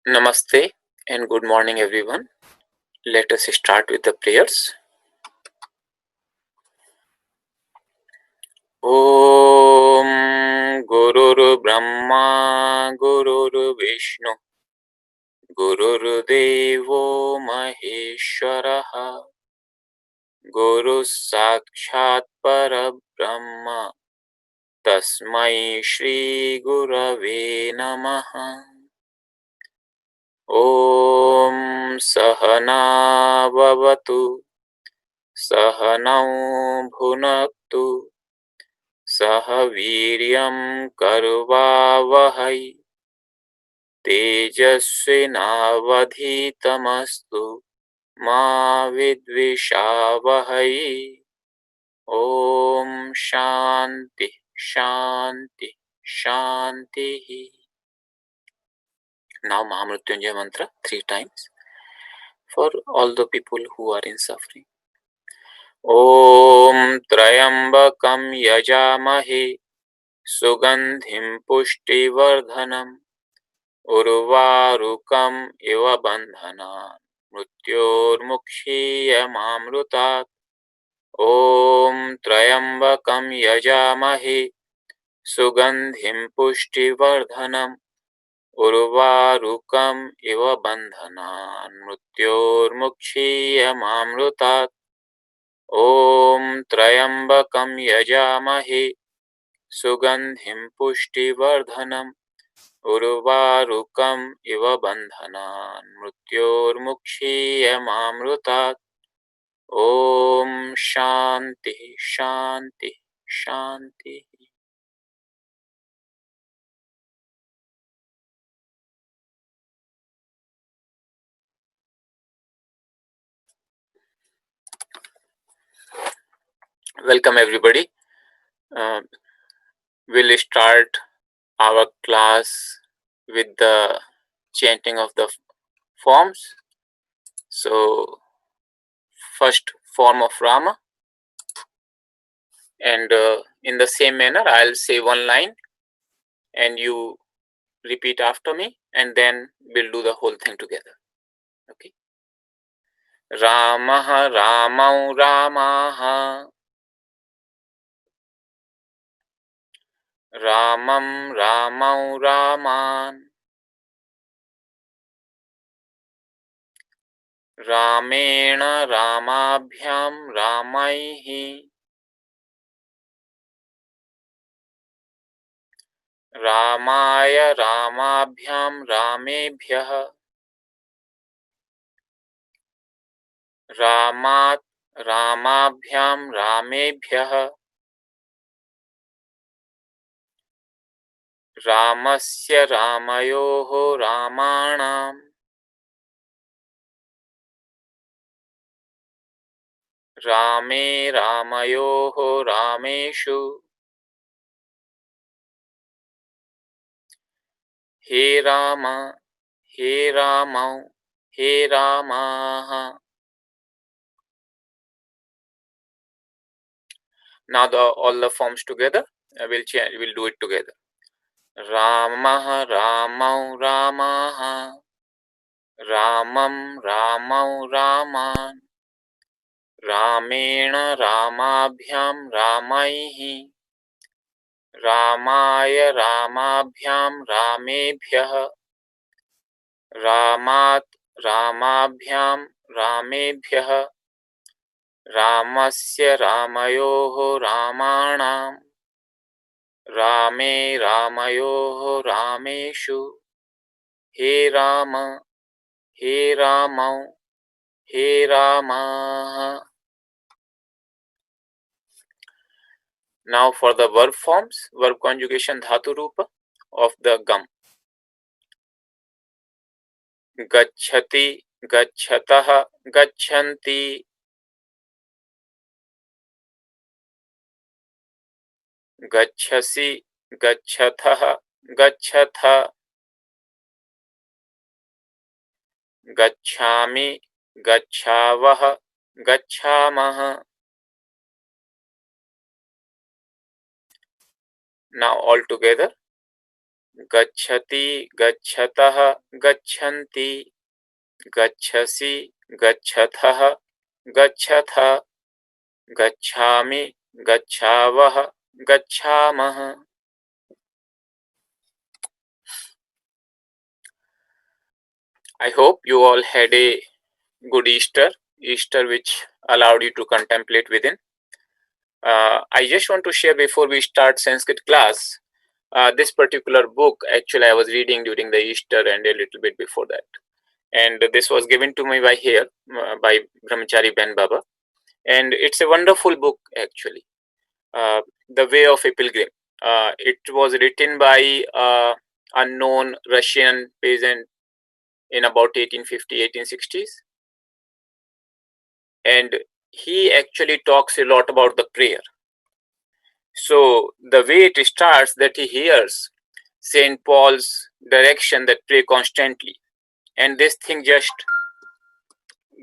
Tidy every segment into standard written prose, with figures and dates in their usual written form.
Namaste and good morning everyone. Let us start with the prayers. Om Gurur Brahma Gurur Vishnu Gurur Devo Maheshwaraha Guru Sakshat Parabrahma Tasmai Shri Gurave Namaha. Om Sahana Bhavatu Sahanau Bhunaktu सह वीर्यं कर्वावहै तेजस्विनावधीतमस्तु मा विद्विषावहै. ॐ शान्ति शान्ति शान्तिः. Now Mahamrutyunjay mantra 3 times for all the people who are in suffering. ॐ त्र्यम्बकं यजामहे सुगन्धिं पुष्टिवर्धनम् उर्वारुकम् इव बन्धनान् मृत्योर्मुक्षीयमामृतात्. ॐ त्र्यम्बकं यजामहे सुगन्धिं पुष्टिवर्धनम् उर्वारुकम् इव बन्धनान् मृत्योर्मुक्षीयमामृतात्. ॐ त्र्यम्बकं यजामहे सुगन्धिं पुष्टिवर्धनम् उर्वारुकम् इव बन्धनान् मृत्योर्मुक्षीयमामृतात्. ॐ शान्ति शान्ति शान्ति. Welcome everybody. We'll start our class with the chanting of the forms. So first form of Rama, and in the same manner I'll say one line and you repeat after me, and then we'll do the whole thing together. Okay. Ramah Ramau Ramaha Ramam Ramau Raman Ramena Ramabhyam Ramaihi Ramaya Ramabhyam Ramebhyah Ramat Ramabhyam Ramebhyah Ramasya Ramayoho Ramanam Rame Ramayoho Rameshu He Rama He Ramau He Ramaha. Now all the forms together. We'll do it together. Ramah Ramau Ramaha Ramam Ramau Raman Ramena Ramabhyam Ramaihi Ramaya Ramabhyam Ramebhyah Ramat Ramabhyam Ramebhyah Ramasya Ramayoho Ramanam Rame Ramayoho Rameshu He Rama He Ramau He Rama. Now for the verb forms, verb conjugation dhatu rupa of the gam. Gacchati Gacchataha Gacchanti Gacchasi Gacchataha Gachatha Gacchami Gacchavaha Gacchamaha. Now all together. gacchati, gacchataha, gachanti, gacchasi, gachatha, gachatha, gacchami, gacchavaha, gacchamaha. I hope you all had a good Easter which allowed you to contemplate within. I just want to share before we start Sanskrit class, this particular book actually I was reading during the Easter and a little bit before that. And this was given to me by Brahmachari Ben Baba. And it's a wonderful book actually, The Way of a Pilgrim. It was written by unknown Russian peasant in about 1850, 1860s. And he actually talks a lot about the prayer. So the way it starts, that he hears St. Paul's direction that pray constantly. And this thing just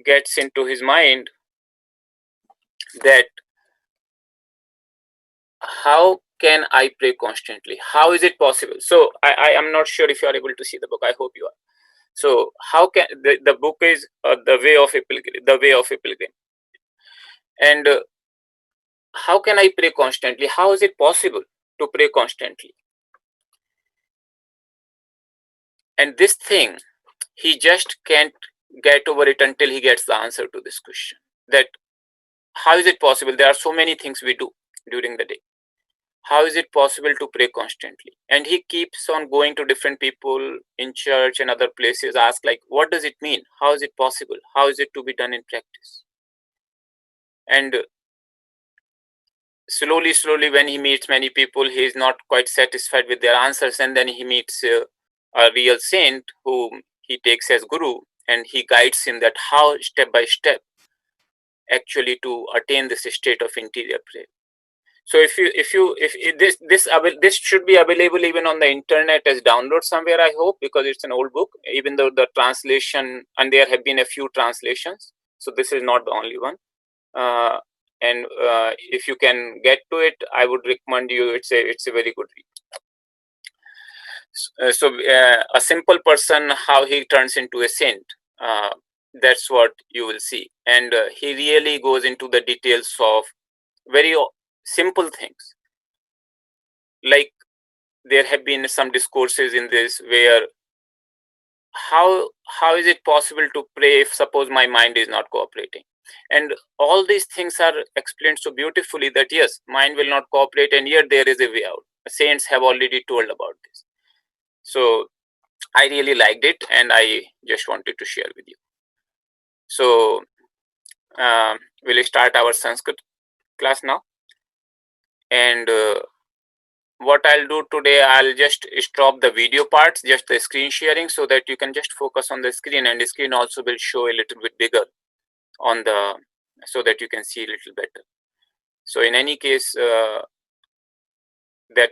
gets into his mind that how can I pray constantly? How is it possible? So I am not sure if you are able to see the book. I hope you are. So how can the book is The Way of a Pilgrim, The Way of a Pilgrim. And how can I pray constantly? How is it possible to pray constantly? And this thing, he just can't get over it until he gets the answer to this question. That how is it possible? There are so many things we do during the day. How is it possible to pray constantly? And he keeps on going to different people in church and other places, ask like, what does it mean? How is it possible? How is it to be done in practice? And slowly, when he meets many people, he is not quite satisfied with their answers. And then he meets a real saint whom he takes as guru, and he guides him that how step by step actually to attain this state of interior prayer. So if this should be available even on the internet as download somewhere, I hope, because it's an old book, even though the translation, and there have been a few translations, so this is not the only one. And if you can get to it, I would recommend you. It's a very good read. So a simple person, how he turns into a saint, that's what you will see. And he really goes into the details of very simple things. Like there have been some discourses in this where how is it possible to pray if suppose my mind is not cooperating? And all these things are explained so beautifully that yes, mind will not cooperate, and yet there is a way out. Saints have already told about this. So I really liked it, and I just wanted to share with you. So we'll start our Sanskrit class now. And what I'll do today, I'll just stop the video parts, just the screen sharing, so that you can just focus on the screen, and the screen also will show a little bit bigger on the, so that you can see a little better. So in any case, that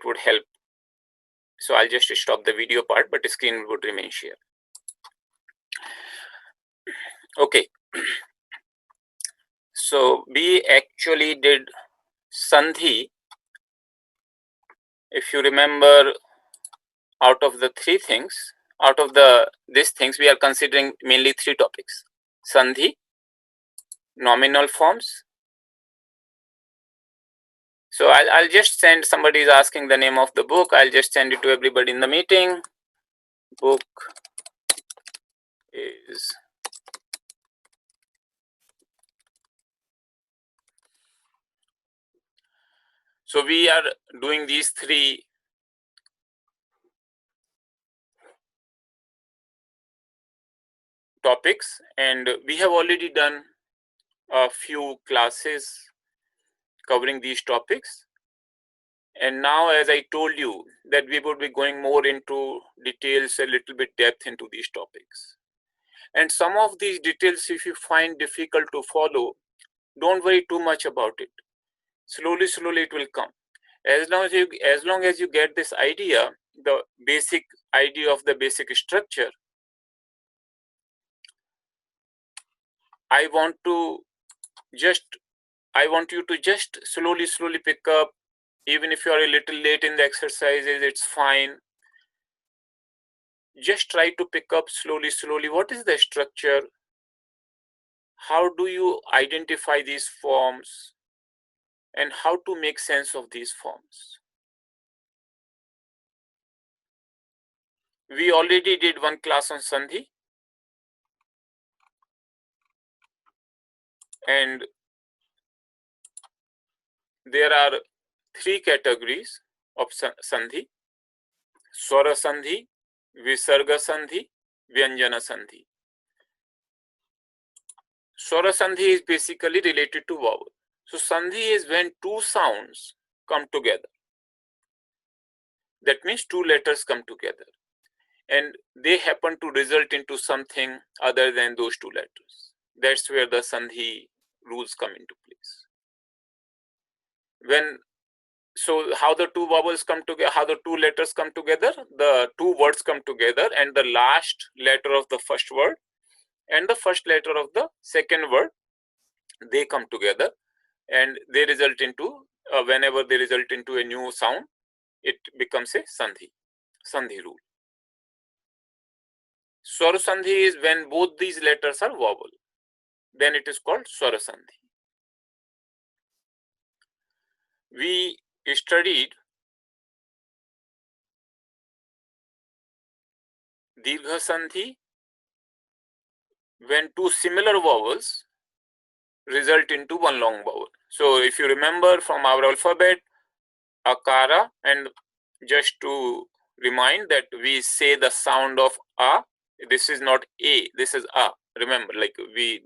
would help. So I'll just stop the video part, but the screen would remain shared. Okay. So we actually did Sandhi. If you remember, out of the three things, these things, we are considering mainly three topics: Sandhi, nominal forms. So I'll just send, somebody is asking the name of the book, I'll just send it to everybody in the meeting. Book is so we are doing these three topics, and we have already done a few classes covering these topics. And now, as I told you, that we would be going more into details, a little bit depth into these topics. And some of these details, if you find difficult to follow, don't worry too much about it. Slowly it will come. As long as you get this idea, the basic idea of the basic structure, I want you to just slowly pick up. Even if you are a little late in the exercises, it's fine. just try to pick up slowly, what is the structure, how do you identify these forms, and how to make sense of these forms. We already did one class on Sandhi, and there are three categories of Sandhi: Swara Sandhi, Visarga Sandhi, Vyanjana Sandhi. Swara Sandhi is basically related to vowel. So Sandhi is when two sounds come together. That means two letters come together, and they happen to result into something other than those two letters. That's where the Sandhi rules come into place. So how the two vowels come together, how the two letters come together, the two words come together, and the last letter of the first word and the first letter of the second word, they come together, and they result into, whenever they result into a new sound, it becomes a Sandhi rule. Swara Sandhi is when both these letters are vowel. Then it is called Swara Sandhi. We studied Dirgha Sandhi when two similar vowels result into one long vowel. So if you remember from our alphabet, Akara, and just to remind that we say the sound of A, this is not A, this is A. Remember, like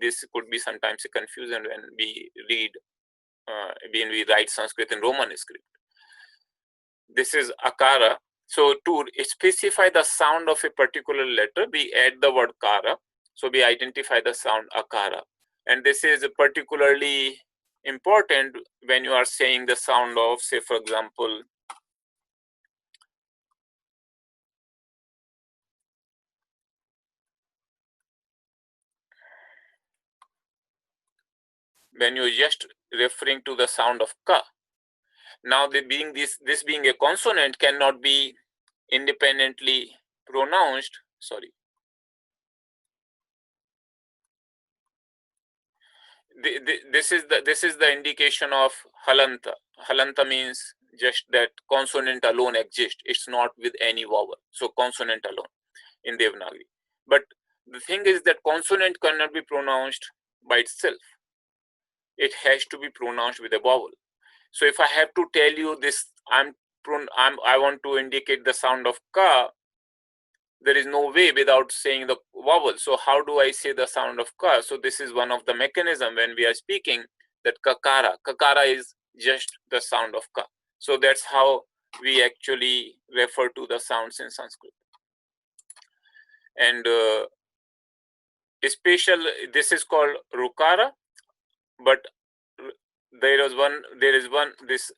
this could be sometimes a confusion when we read, when we write Sanskrit in Roman script. This is Akara. So to specify the sound of a particular letter, we add the word Kara. So we identify the sound Akara. And this is particularly important when you are saying the sound of, say, for example, when you're just referring to the sound of Ka. Now, this being a consonant cannot be independently pronounced. Sorry. This is the indication of halanta. Halanta means just that consonant alone exists. It's not with any vowel. So consonant alone in Devanagari. But the thing is that consonant cannot be pronounced by itself. It has to be pronounced with a vowel. So if I have to tell you this, I want to indicate the sound of ka, there is no way without saying the vowel. So how do I say the sound of ka? So this is one of the mechanism when we are speaking, that kakara. Kakara is just the sound of ka. So that's how we actually refer to the sounds in Sanskrit. And this is called rukara, but there is one this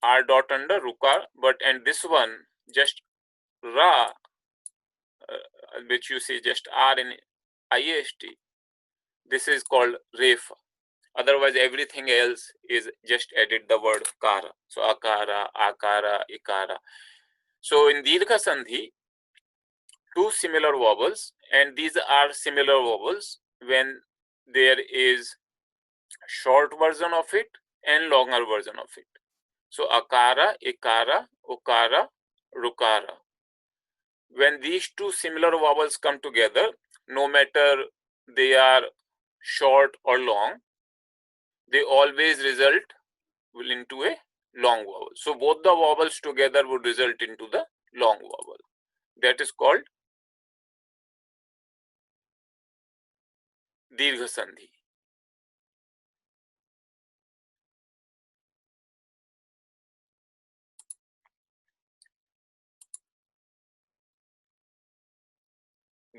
r dot under rukar, and this one just ra, which you see just r in IAST. This is called refa. Otherwise, everything else is just added the word kara. So akara, akara, ikara. So in Dirgha Sandhi, two similar vowels, and these are similar vowels when there is short version of it and longer version of it. So akara, ikara, ukara, rukara. When these two similar vowels come together, no matter they are short or long, they always result into a long vowel. So both the vowels together would result into the long vowel. That is called Dirgha Sandhi.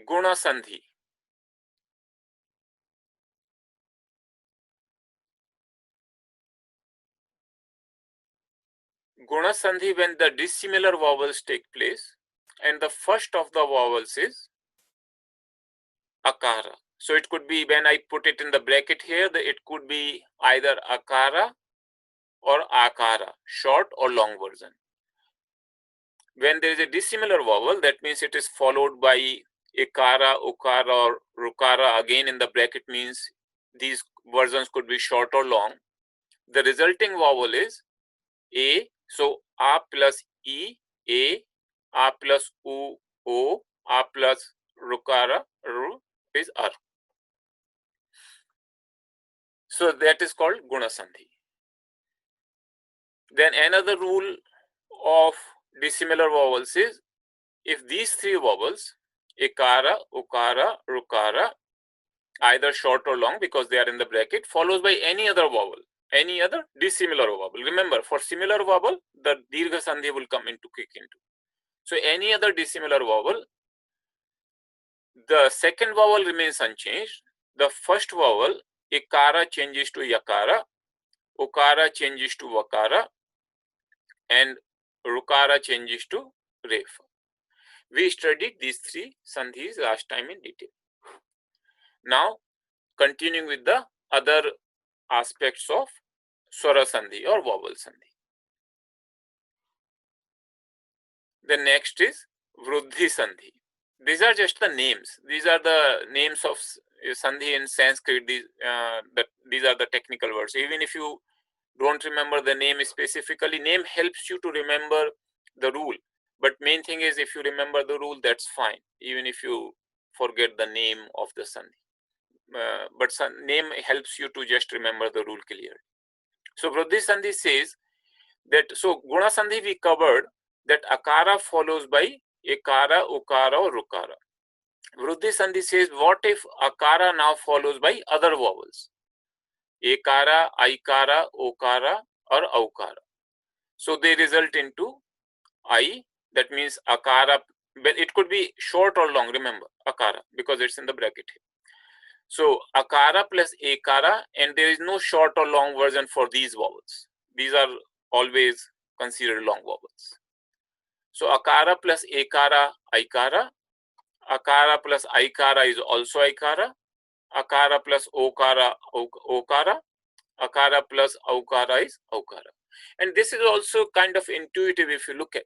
Guna Sandhi. Guna Sandhi when the dissimilar vowels take place, and the first of the vowels is akara. So it could be, when I put it in the bracket here, it could be either akara or akara, short or long version. When there is a dissimilar vowel, that means it is followed by a kara, ukara, or rukara again in the bracket, means these versions could be short or long. The resulting vowel is a. So a plus e, a plus u, o, a plus rukara, ru is ar. So that is called guna sandhi. Then another rule of dissimilar vowels is, if these three vowels, ikara, ukara, rukara, either short or long because they are in the bracket, follows by any other vowel, any other dissimilar vowel. Remember, for similar vowel, the dirgha sandhi will come into kick into. So any other dissimilar vowel, the second vowel remains unchanged. The first vowel, ikara, changes to yakara, ukara changes to vakara, and rukara changes to refa. We studied these three sandhis last time in detail. Now, continuing with the other aspects of swara sandhi or vowel sandhi. The next is vruddhi sandhi. These are just the names. These are the names of sandhi in Sanskrit. These are the technical words. Even if you don't remember the name specifically, name helps you to remember the rule. But main thing is, if you remember the rule, that's fine, even if you forget the name of the sandhi. But name helps you to just remember the rule clearly. So vruddhi sandhi says that, so guna sandhi we covered, that akara follows by ekara, ukara, or rukara. Vruddhi sandhi says, what if akara now follows by other vowels? Ekara, aikara, okara, or aukara. So they result into I. That means akara, but it could be short or long, remember, akara, because it's in the bracket here. So akara plus ekara, and there is no short or long version for these vowels. These are always considered long vowels. So akara plus ekara, aikara. Akara plus aikara is also aikara. Akara plus okara, okara. Akara plus aukara is aukara. And this is also kind of intuitive if you look at,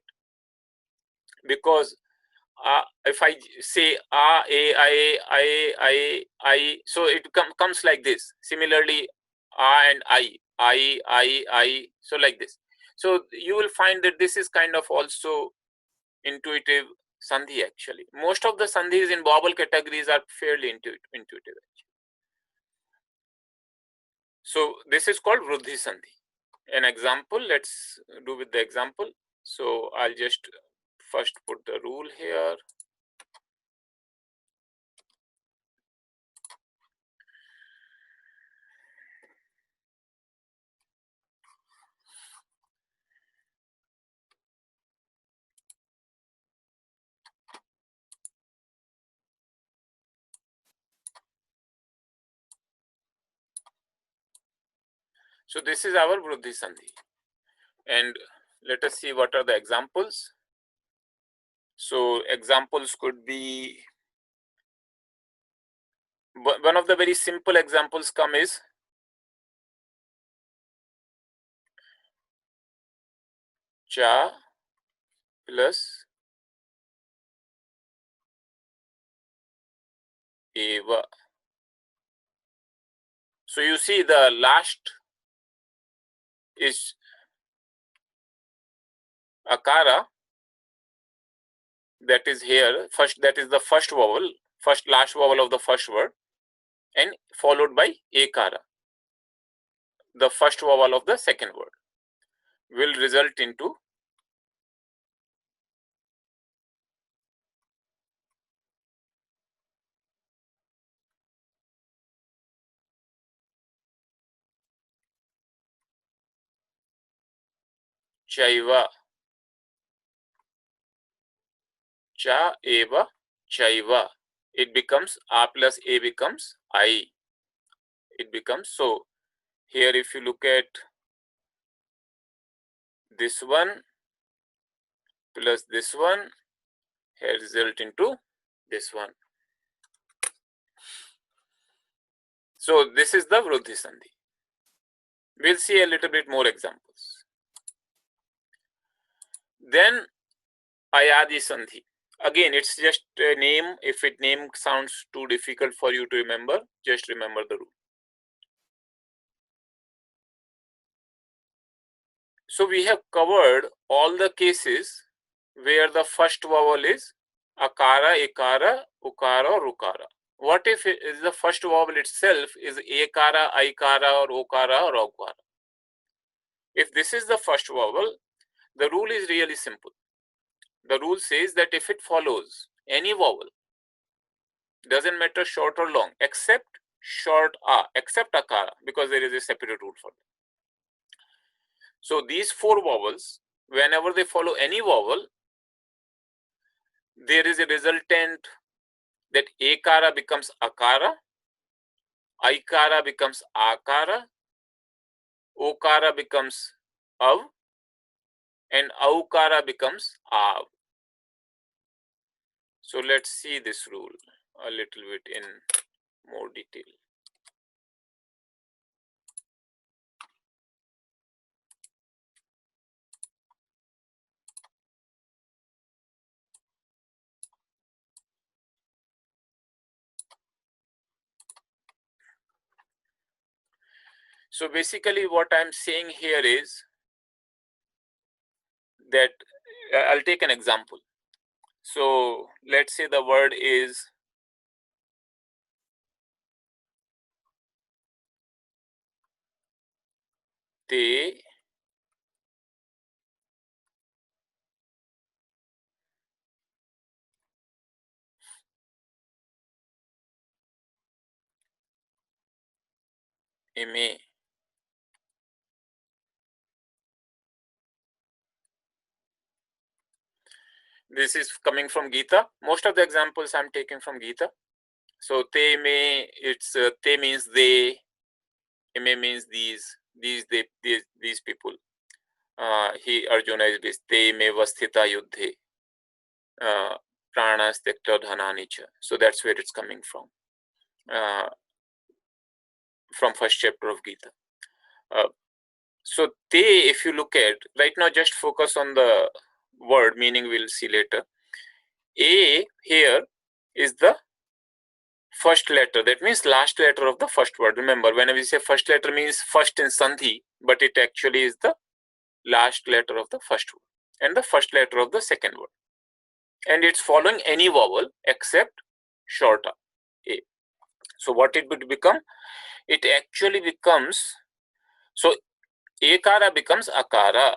because if I say I, so it comes like this. Similarly, and I, so like this. So you will find that this is kind of also intuitive sandhi actually. Most of the sandhis in vowel categories are fairly intuitive actually. So this is called vruddhi sandhi. An example, let's do with the example. So I'll just first put the rule here. So this is our vruddhi sandhi, and let us see what are the examples. So examples could be, one of the very simple examples come is cha plus eva. So you see the last is akara, that is here first, that is the first vowel, last vowel of the first word, and followed by ekara, the first vowel of the second word, will result into chaiva. Cha, eva, chaiva. It becomes a plus a becomes I. It becomes, so here if you look at this one plus this one, here result into this one. So this is the vruddhi sandhi. We'll see a little bit more examples. Then Ayadi Sandhi. Again, it's just a name. If it name sounds too difficult for you to remember, just remember the rule. So we have covered all the cases where the first vowel is akara, ikara, ukara or ukara. What if the first vowel itself is ekara, aikara or okara or okara? If this is the first vowel, the rule is really simple. The rule says that if it follows any vowel, doesn't matter short or long, except short a, except akara, because there is a separate rule for that. So these four vowels, whenever they follow any vowel, there is a resultant that ekara becomes akara, aikara becomes akara, okara becomes av, and aukara becomes av. So let's see this rule a little bit in more detail. So basically what I'm saying here is that I'll take an example. So let's say the word is te, eme. This is coming from Gita. Most of the examples I'm taking from Gita. So te me, it's te means they, eme means these people. He Arjuna is this te me vasthita yuddhe pranas tekta dhanani cha. So that's where it's coming from first chapter of Gita. So te, if you look at right now, just focus on the word, meaning we'll see later. A here is the first letter, that means last letter of the first word. Remember, whenever we say first letter means first in Sandhi, but it actually is the last letter of the first word and the first letter of the second word. And it's following any vowel except short a. So what it would become? It actually becomes, so ekara becomes akara.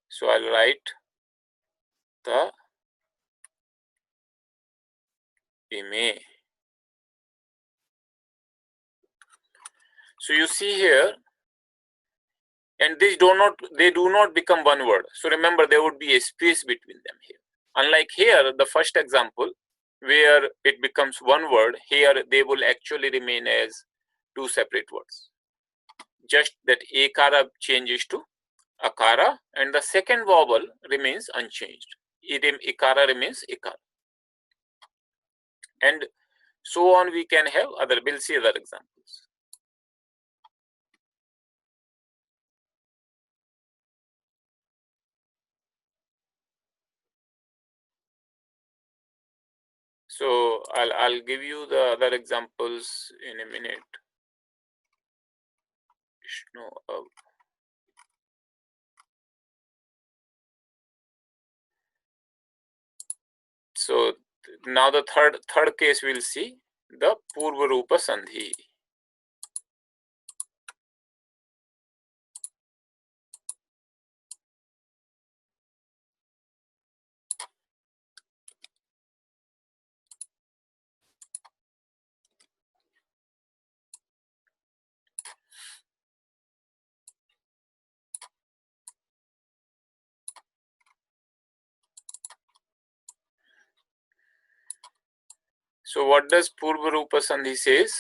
So I'll write the ime. So you see here, and they do not become one word. So remember, there would be a space between them here. Unlike here, the first example, where it becomes one word, here they will actually remain as two separate words. Just that ekara changes to akara, and the second vowel remains unchanged. Ikara remains ikara. And so on, we can have we'll see other examples. So I'll give you the other examples in a minute. So now the third case we'll see the Purva Rupa Sandhi. So what does Purva Rupa Sandhi says?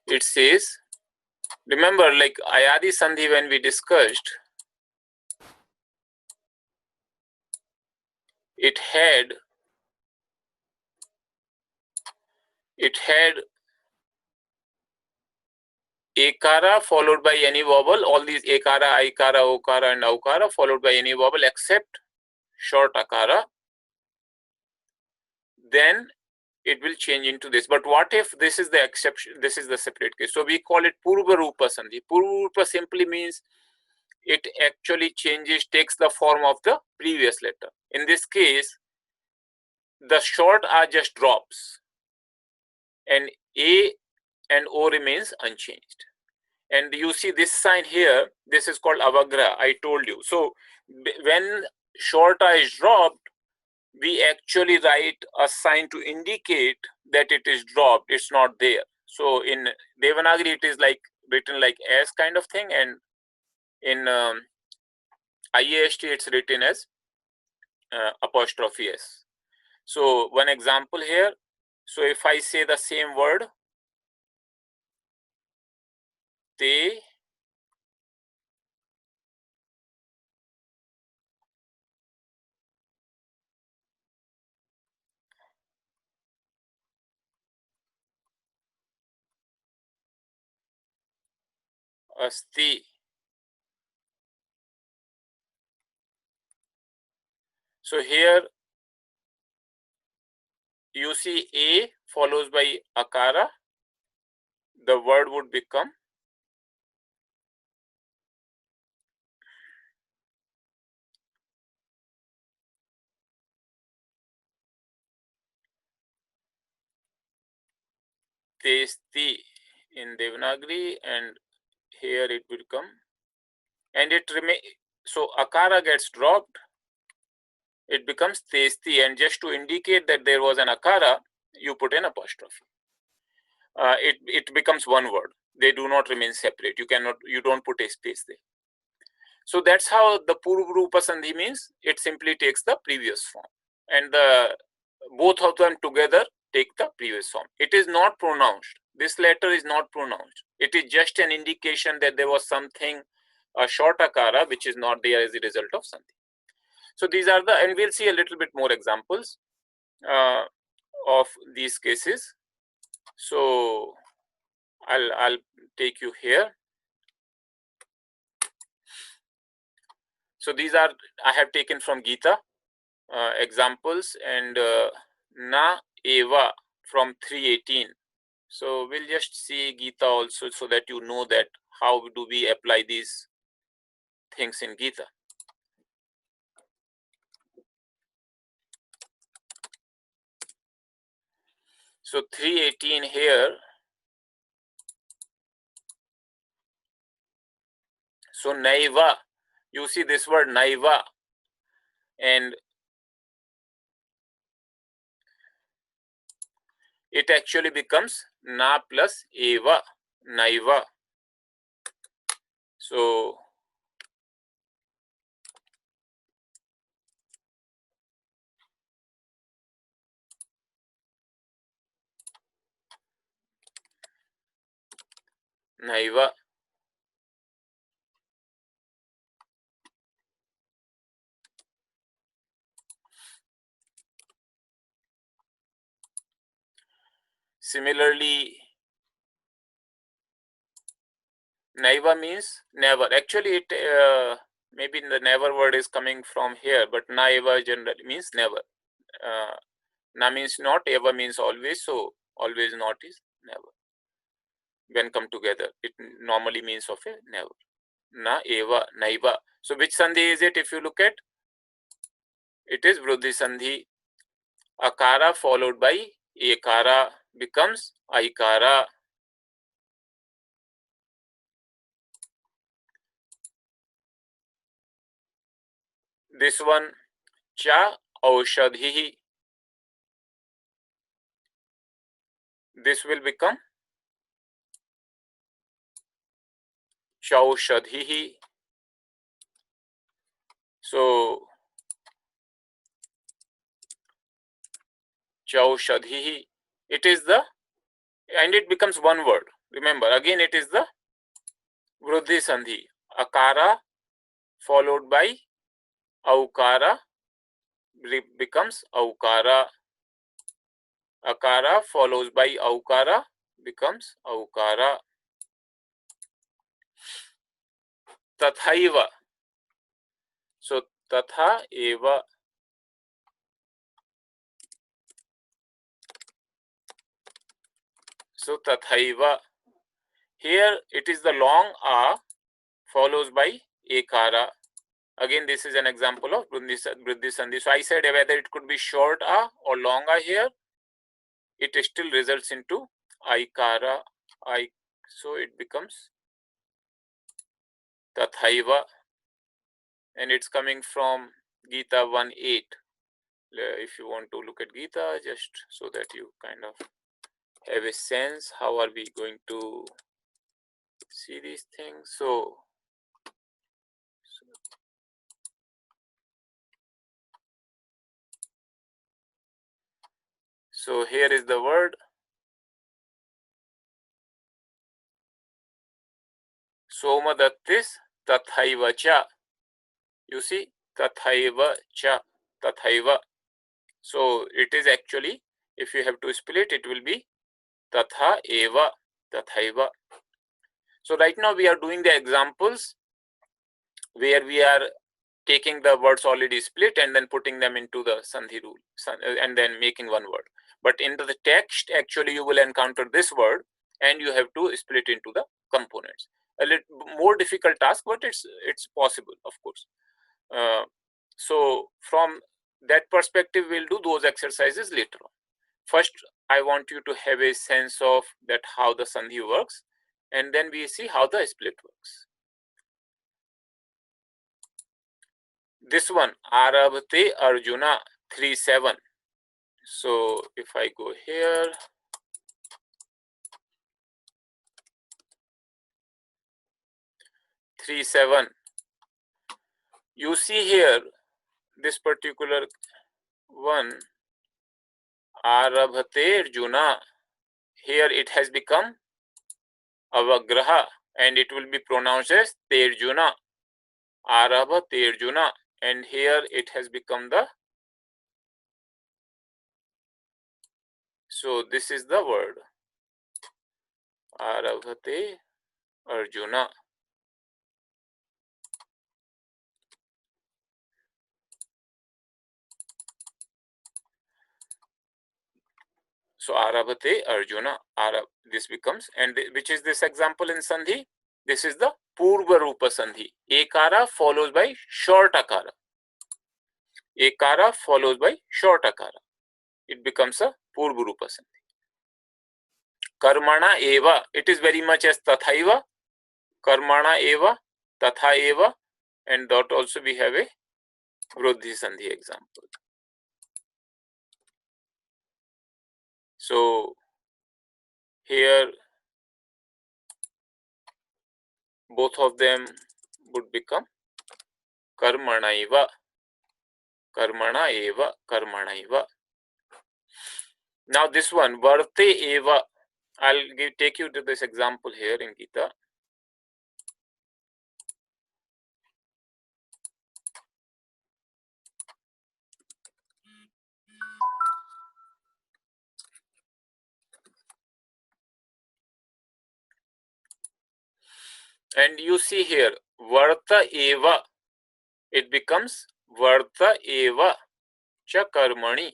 It says, remember, like Ayadi Sandhi when we discussed, it had akara followed by any vowel, all these akara, ikara, okara and aukara followed by any vowel except short akara, then it will change into this. But what if this is the exception, this is the separate case? So we call it Purva Rupa Sandhi. Purva Rupa simply means it actually changes, takes the form of the previous letter. In this case, the short are just drops and A and O remains unchanged. And you see this sign here, this is called avagra, I told you. So when short A is dropped, we actually write a sign to indicate that it is dropped, it's not there. So in Devanagari, it is like written like S kind of thing, and in IAST, it's written as apostrophe S. So one example here. So if I say the same word, te, asti. So here you see A follows by akara, the word would become testi in Devanagari, and here it will become, and it remain. So akara gets dropped, it becomes testi, and just to indicate that there was an akara, you put an apostrophe. It becomes one word. They do not remain separate. You don't put a space there. So that's how the Purva Rupa Sandhi means. It simply takes the previous form, and both of them together take the previous form. It is not pronounced. This letter is not pronounced. It is just an indication that there was something, a short akara, which is not there as a result of sandhi. So these are and we'll see a little bit more examples of these cases. So I'll take you here. So these are, I have taken from Gita examples, and na eva from 318. So we'll just see Gita also, so that you know that how do we apply these things in Gita. So 318 here. So naiva, you see this word naiva, and it actually becomes na plus eva, naiva. So naiva. Similarly, naiva means never. Actually, it maybe the never word is coming from here, but naiva generally means never. Na means not, eva means always, so always not is never. When come together, it normally means of a never. Na, eva, naiva. So which sandhi is it? If you look at, it is vruddhi sandhi. Akara followed by ekara becomes aikara. This one, cha aushadhi. This will become chaushadhi. So chaushadhi, it is the, and it becomes one word. Remember, again it is the vruddhi sandhi. Akara followed by aukara becomes aukara. Akara follows by aukara becomes aukara. Tathaiva. So tatha eva. So tathaiva. Here it is the long a follows by ekara. Again, this is an example of Vriddhi Sandhi. So I said whether it could be short a or long a here, it still results into aikara. So it becomes tathaiva, and it's coming from Gita 1.8. If you want to look at Gita, just so that you kind of have a sense how are we going to see these things. So here is the word Somadattis tathaiva cha. You see, tathaiva cha, tathaiva. So it is actually, if you have to split, it will be tatha eva, tathaiva. So right now we are doing the examples where we are taking the words already split and then putting them into the sandhi rule and then making one word. But in the text, actually, you will encounter this word and you have to split into the components. A little more difficult task, but it's possible, of course. So from that perspective, we'll do those exercises later on. First, I want you to have a sense of that how the sandhi works, and then we see how the split works. This one, Arabhate Arjuna 3.7. So if I go here, three seven, you see here this particular one, Arabhate Arjuna. Here it has become Avagraha, and it will be pronounced as Terjuna. Arabha Terjuna, and here it has become the. So this is the word Arabhate Arjuna. So Arabhate Arjuna, this becomes, and which is this example in Sandhi? This is the Purva Rupa Sandhi. Ekara follows by short akara. Ekara follows by short akara. It becomes a Purva Rupa Sandhi. Karmana eva, it is very much as tathaiva. Karmana eva, tatha eva, and that also we have a Vruddhi Sandhi example. So here both of them would become Karmana eva, Karmana eva, Karmana eva. Now this one, Varte eva, I'll take you to this example here in Gita. And you see here, Varta eva, it becomes Varta eva cha karmani.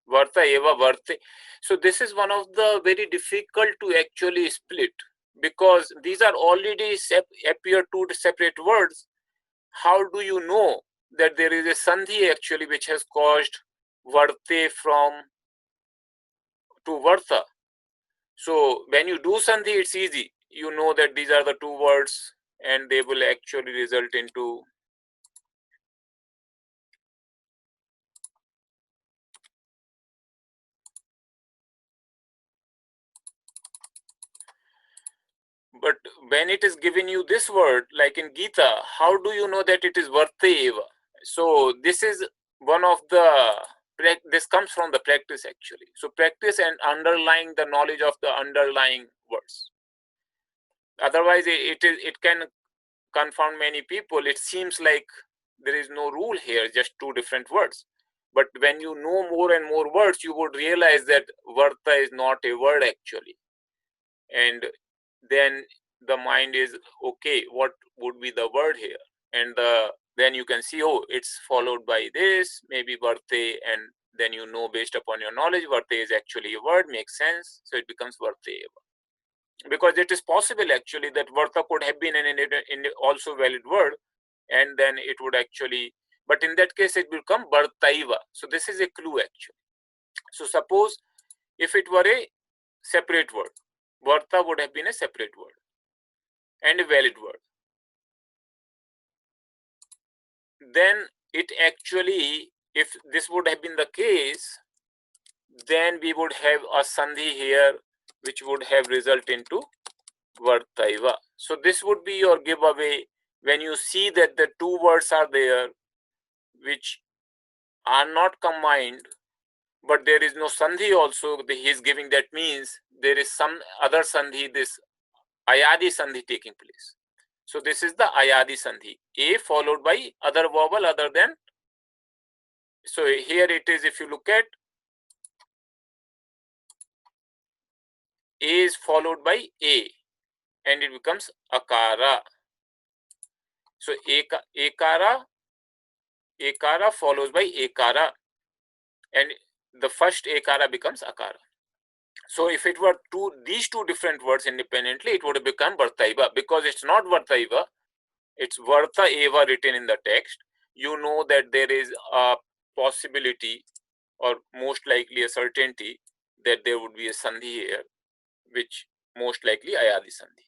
Varta eva varte. So this is one of the very difficult to actually split, because these are already appear two separate words. How do you know that there is a sandhi actually which has caused varte from to varta? So when you do sandhi, it's easy. You know that these are the two words and they will actually result into. But when it is given you this word, like in Gita, how do you know that it is Varteva? So this is one of the, this comes from the practice actually. So practice and underlying the knowledge of the underlying words. Otherwise, it can confound many people. It seems like there is no rule here, just two different words. But when you know more and more words, you would realize that varta is not a word actually. And then the mind is, okay, what would be the word here? And then you can see, oh, it's followed by this, maybe varte, and then you know based upon your knowledge, varte is actually a word, makes sense. So it becomes varte. Because it is possible actually that varta could have been an also valid word, and then it would actually, but in that case it will become vartaiva. So this is a clue actually. So suppose if it were a separate word, varta would have been a separate word and a valid word. Then it actually, if this would have been the case, then we would have a sandhi here, which would have result into vartaiva. So this would be your giveaway when you see that the two words are there which are not combined, but there is no sandhi also. He is giving that means there is some other sandhi, this ayadi sandhi taking place. So this is the ayadi sandhi, a followed by other vowel other than. So here it is, if you look at, a is followed by a and it becomes akara. So ekara follows by ekara, and the first ekara becomes akara. So if it were these two different words independently, it would have become vartaiva. Because it's not vartaiva, it's varta eva written in the text. You know that there is a possibility, or most likely a certainty, that there would be a sandhi here, which most likely ayadi sandhi.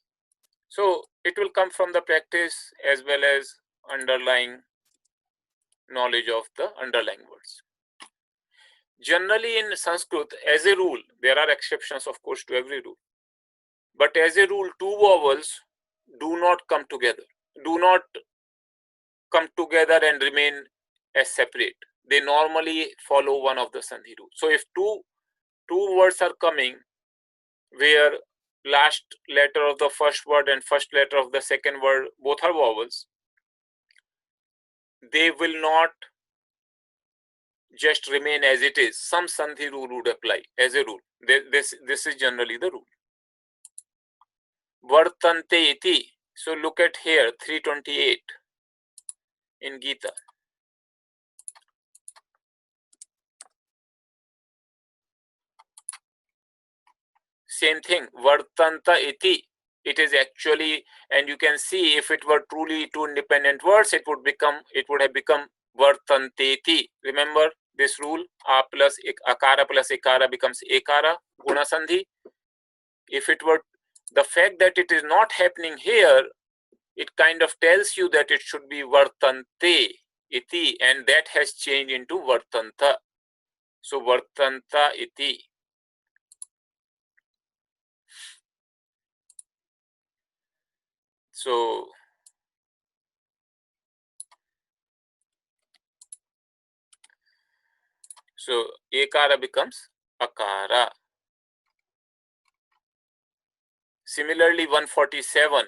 So it will come from the practice as well as underlying knowledge of the underlying words. Generally in Sanskrit, as a rule, there are exceptions of course to every rule, but as a rule, two vowels do not come together, and remain as separate. They normally follow one of the sandhi rule. So if two words are coming where last letter of the first word and first letter of the second word both are vowels, they will not just remain as it is. Some sandhi rule would apply as a rule. This is generally the rule. Vartante iti. So look at here, 328 in Gita. Same thing, vartanta iti. It is actually, and you can see if it were truly two independent words, it would have become vartanteti. Remember this rule, a plus akara plus ekara becomes ekara, guna sandhi. If it were, the fact that it is not happening here, it kind of tells you that it should be vartante iti, and that has changed into vartanta. So vartanta iti. So ekara becomes akara. Similarly, 147.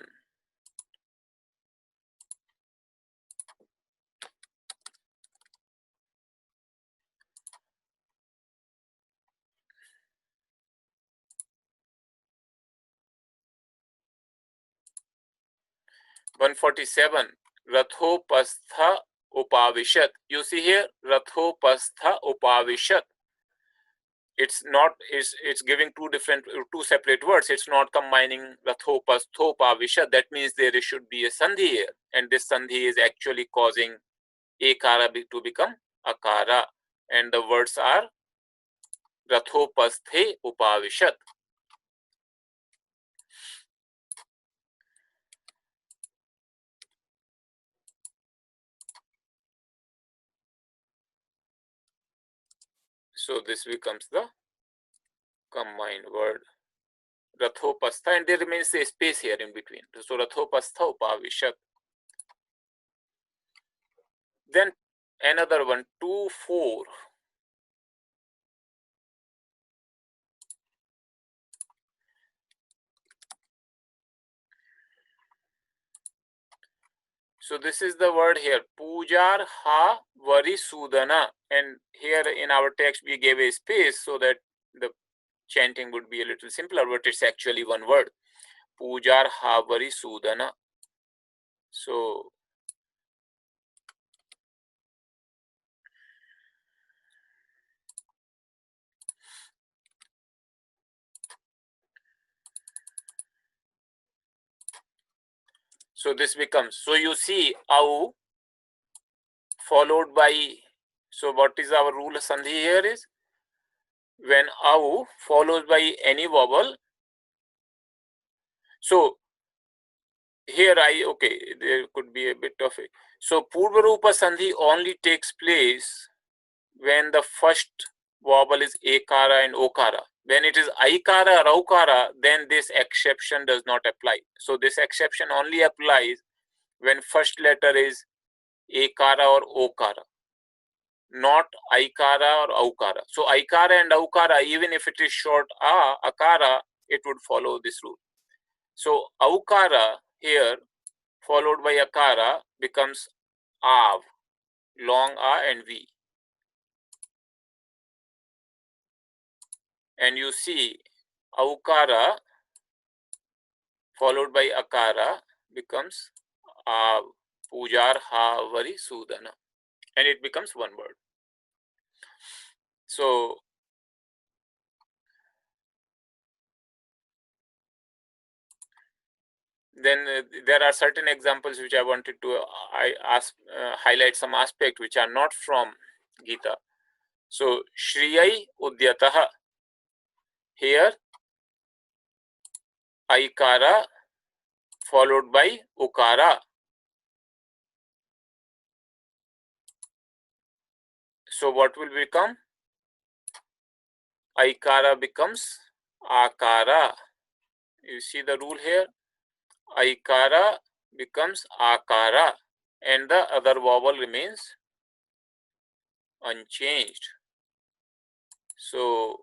Rathopastha upavishat. You see here, Rathopastha upavishat. It's not, it's giving two separate words. It's not combining Rathopastho upavishat. That means there should be a sandhi here, and this sandhi is actually causing ekara to become akara, and the words are Rathopasthe upavishat. So this becomes the combined word Rathopastha, and there remains a space here in between. So Rathopastha upavishat. Then another one, 2-4. So this is the word here, Pujar ha Varisudana, and here in our text we gave a space so that the chanting would be a little simpler, but it's actually one word, Pujar ha Varisudana. So this becomes, so you see, au followed by, so what is our rule of sandhi here is, when au follows by any vowel, so here okay, there could be a bit of a, so Purva Rupa Sandhi only takes place when the first vowel is Ekara and Okara. When it is Aikara or Aukara, then this exception does not apply. So this exception only applies when first letter is Ekara or Okara, not Aikara or Aukara. So Aikara and Aukara, even if it is short Akara, it would follow this rule. So Aukara here followed by Akara becomes Av, long A and V. And you see Aukara followed by Akara becomes Av, Pujar ha Varisudana, and it becomes one word. So then there are certain examples which I wanted to highlight some aspect which are not from Gita. So Shriyai Udyataha, here Aikara followed by Ukara. So what will become? Aikara becomes Akara. You see the rule here? Aikara becomes Akara and the other vowel remains unchanged. So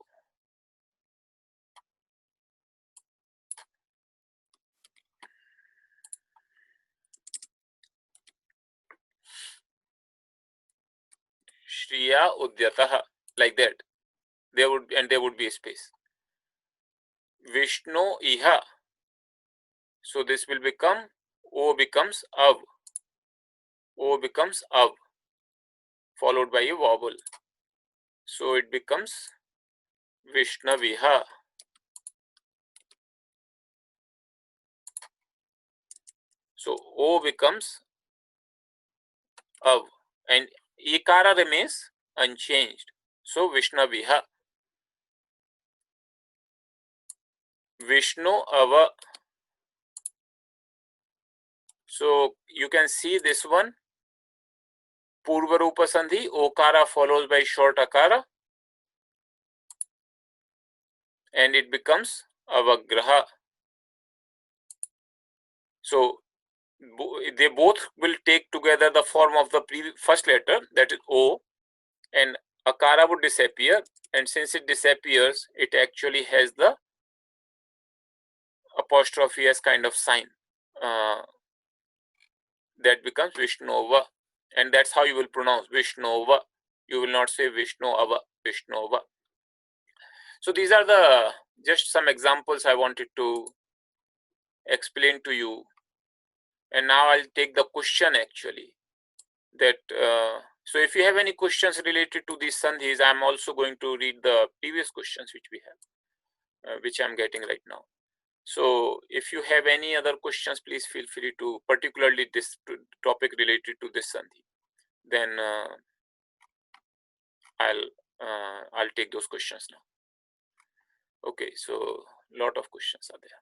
Shriya Udyataha, like that. There would be a space. Vishnu Iha. So this will become, O becomes Av. O becomes Av, followed by a vowel. So it becomes Vishnaviha. So O becomes Av and Ikara remains unchanged. So Vishnaviha. Vishnu Ava. So you can see this one. Purva Rupa Sandhi, Okara follows by short Akara, and it becomes Avagraha. So they both will take together the form of the first letter, that is O, and Akara would disappear, and since it disappears, it actually has the apostrophe as kind of sign. That becomes Vishnova, and that's how you will pronounce Vishnova. You will not say Vishnova, Vishnova. So these are the just some examples I wanted to explain to you, and now I'll take the question actually. That so if you have any questions related to these sandhis, I'm also going to read the previous questions which we have, which I'm getting right now. So if you have any other questions, please feel free to, particularly this topic related to this sandhi, then I'll take those questions now. Okay, so lot of questions are there.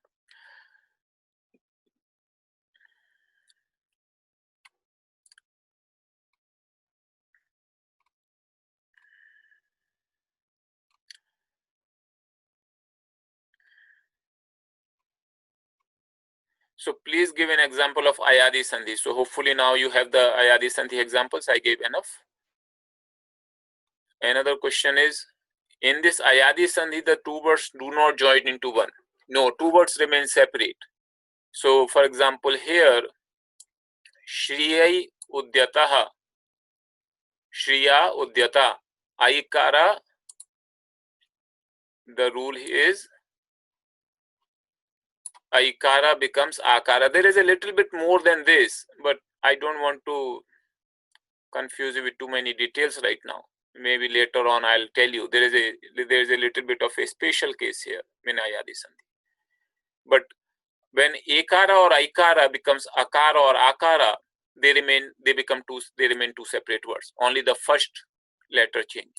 So please give an example of Ayadi Sandhi. So hopefully now you have the Ayadi Sandhi examples. I gave enough. Another question is, in this Ayadi Sandhi, the two words do not join into one. No, two words remain separate. So for example, here Shriyai Udyataha. Shriya Udyata. Aikara, the rule is Aikara becomes Akara. There is a little bit more than this, but I don't want to confuse you with too many details right now. Maybe later on I'll tell you. There is a little bit of a special case here, Vinayadi Sandhi. But when Ekara or Aikara becomes Akara or Akara, they remain two separate words. Only the first letter changes.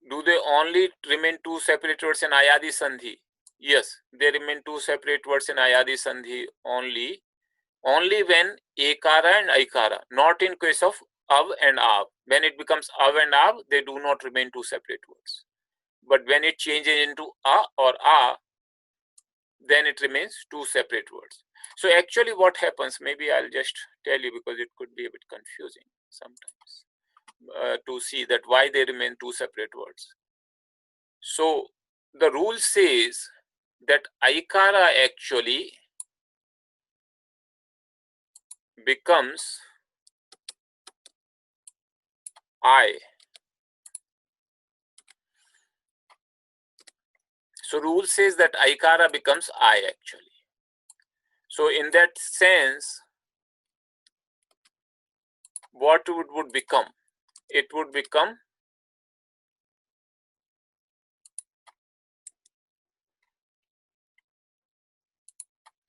Do they only remain two separate words in Ayadi Sandhi? Yes, they remain two separate words in Ayadi Sandhi only when Ekara and Aikara, not in case of Av and Av. When it becomes Av and Av, they do not remain two separate words. But when it changes into A or A, then it remains two separate words. So actually what happens, maybe I'll just tell you because it could be a bit confusing sometimes to see that why they remain two separate words. So the rule says that Aikara actually becomes I. So rule says that Aikara becomes I actually. So in that sense, what would become? It would become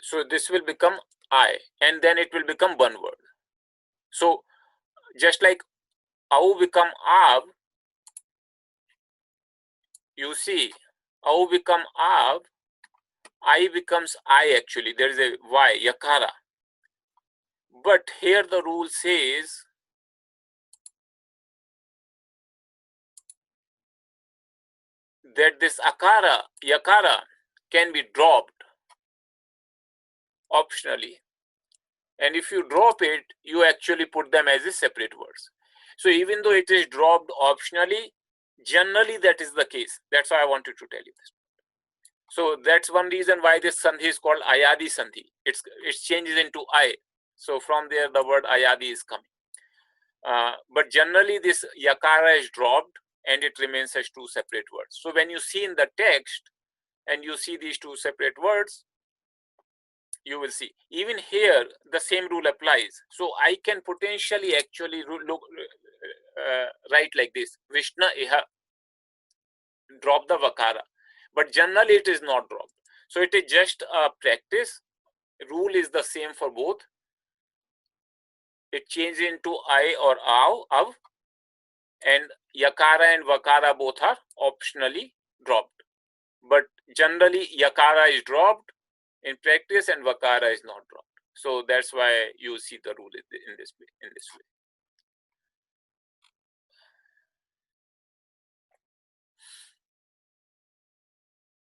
so this will become I, and then it will become one word. So just like Au become Av, you see, Au become Av, I becomes I actually. There is a Y, Yakara. But here the rule says that this Akara, Yakara can be dropped optionally. And if you drop it, you actually put them as a separate words. So even though it is dropped optionally, generally that is the case. That's why I wanted to tell you this. So that's one reason why this Sandhi is called Ayadi Sandhi. It changes into I. So from there the word Ayadi is coming. But generally this Yakara is dropped and it remains as two separate words. So when you see in the text and you see these two separate words, you will see even here the same rule applies. So I can potentially actually write like this: Vishna Iha, drop the Vakara, but generally it is not dropped. So it is just a practice. Rule is the same for both. It changes into I or Av, and Yakara and Vakara both are optionally dropped. But generally Yakara is dropped in practice and Vakara is not dropped. So that's why you see the rule in this way.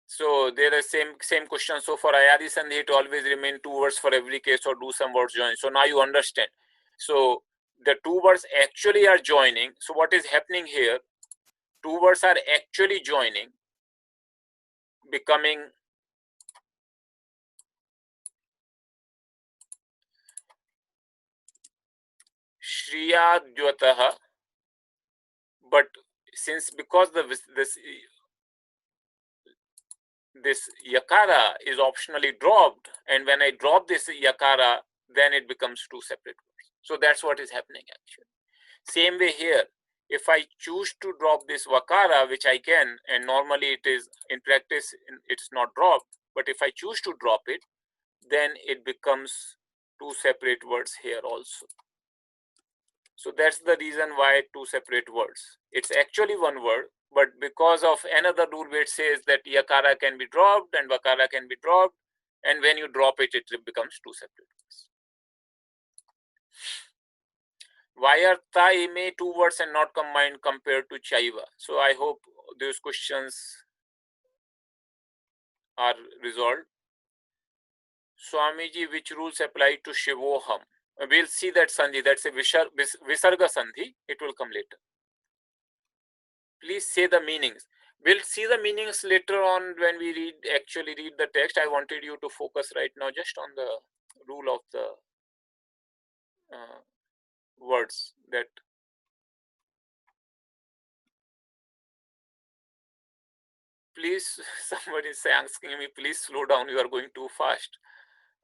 So there is same question. So for Ayadi Sandhi, it always remain two words for every case or do some words join. So now you understand. So the two words actually are joining. So what is happening here? Two words are actually joining, becoming Shriyadhyataha. But because this Yakara is optionally dropped, and when I drop this Yakara, then it becomes two separate words. So that's what is happening actually. Same way here, if I choose to drop this Vakara, which I can, and normally it is in practice, it's not dropped, but if I choose to drop it, then it becomes two separate words here also. So that's the reason why two separate words. It's actually one word, but because of another rule where it says that Yakara can be dropped and Vakara can be dropped, and when you drop it, it becomes two separate words. Why are Taime two words and not combined compared to Chaiva? So I hope those questions are resolved. Swamiji, which rules apply to Shivoham? We'll see that Sandhi. That's a Visarga Sandhi. It will come later. Please say the meanings. We'll see the meanings later on when we actually read the text. I wanted you to focus right now just on the rule of the words. That please, somebody is asking me, please slow down, you are going too fast.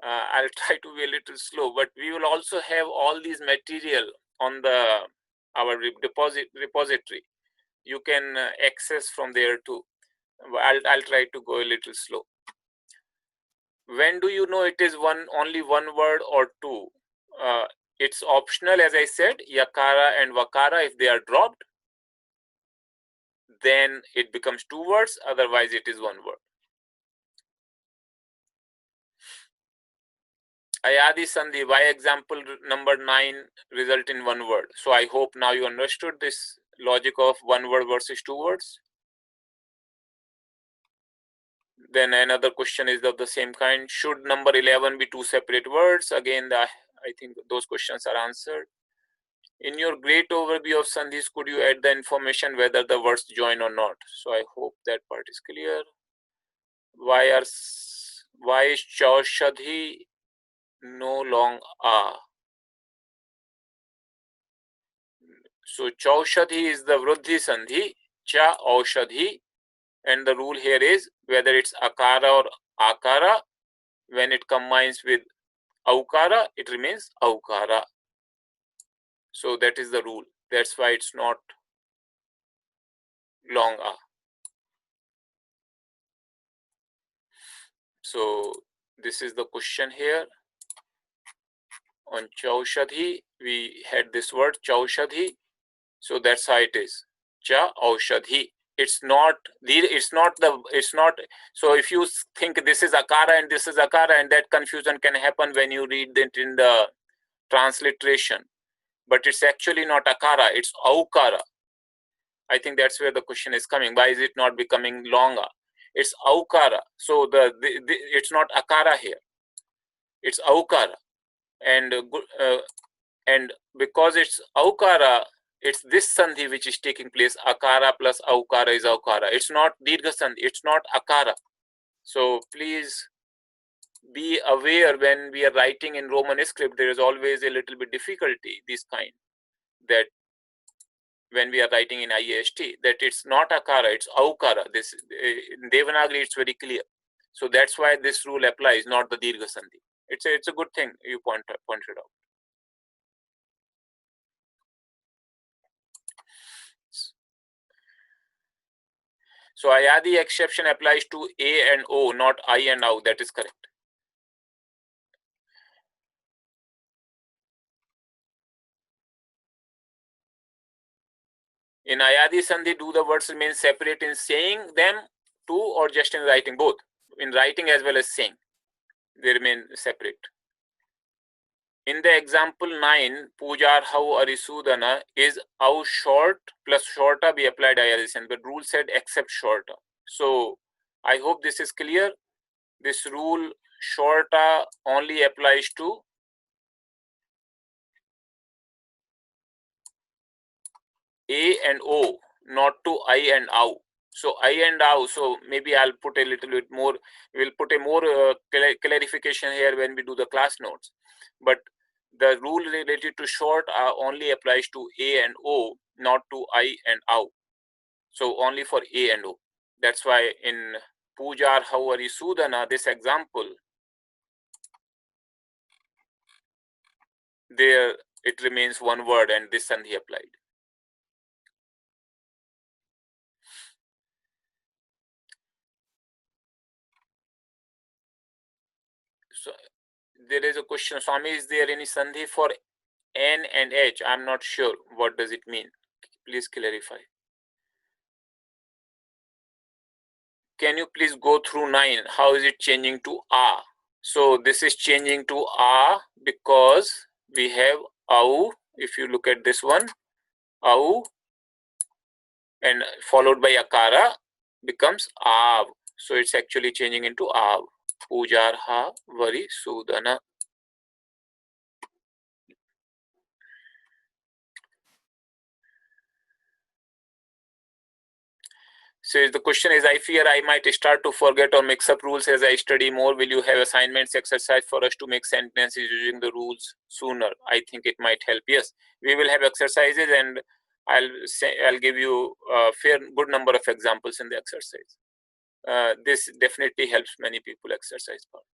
I'll try to be a little slow, but we will also have all these material on our repository. You can access from there too. I'll try to go a little slow. When do you know it is only one word or two? It's optional, as I said, yakara and vakara. If they are dropped, then it becomes two words, otherwise it is one word. Ayadi Sandhi, by example number 9 result in one word. So I hope now you understood this logic of one word versus two words. Then another question is of the same kind. Should number 11 be two separate words? Again, I think those questions are answered. In your great overview of sandhis, could you add the information whether the words join or not? So I hope that part is clear. Why is chaushadhi no long a? So chaushadhi is the vruddhi sandhi, cha aushadhi, and the rule here is whether it's akara or akara, when it combines with aukara, it remains aukara. So that is the rule. That's why it's not long a. So this is the question here. On chaushadhi, we had this word chaushadhi. So that's how it is. Cha aushadhi. It's not. So if you think this is akara and this is akara, and that confusion can happen when you read it in the transliteration. But it's actually not akara, it's aukara. I think that's where the question is coming. Why is it not becoming longer? It's aukara. So it's not akara here. It's aukara. And because it's aukara, it's this sandhi which is taking place. Akara plus aukara is aukara. It's not dirgha sandhi. It's not akara. So please be aware when we are writing in Roman script, there is always a little bit difficulty, this kind, that when we are writing in IAST, that it's not akara, it's aukara. This in Devanagari, it's very clear. So that's why this rule applies, not the dirgha sandhi. It's a good thing you pointed out. So ayadi exception applies to A and O, not I and OU. That is correct. In ayadi sandhi, do the words remain separate in saying them too, or just in writing? Both. In writing as well as saying, they remain separate. In the example 9, Pujarhau Arisudana, is au short plus shorta be applied ayadi sandhi, but rule said except shorta. So I hope this is clear. This rule shorta only applies to A and O, not to I and OU. So I and OU, so maybe I'll put a little bit more, we'll put a more clarification here when we do the class notes. But the rule related to short only applies to A and O, not to I and OU. So only for A and O. That's why in Pujar Havari Sudana, this example, there it remains one word and this sandhi applied. So there is a question, Swami, is there any sandhi for N and H? I'm not sure. What does it mean? Please clarify. Can you please go through 9? How is it changing to A? So this is changing to A because we have AU. If you look at this one, AU and followed by Akara becomes Av. So it's actually changing into Av. Pujarha Vari Sudana. So the question is, I fear I might start to forget or mix up rules as I study more. Will you have assignments exercise for us to make sentences using the rules sooner? I think it might help. Yes, we will have exercises, and I'll give you a good number of examples in the exercise. This definitely helps many people exercise part.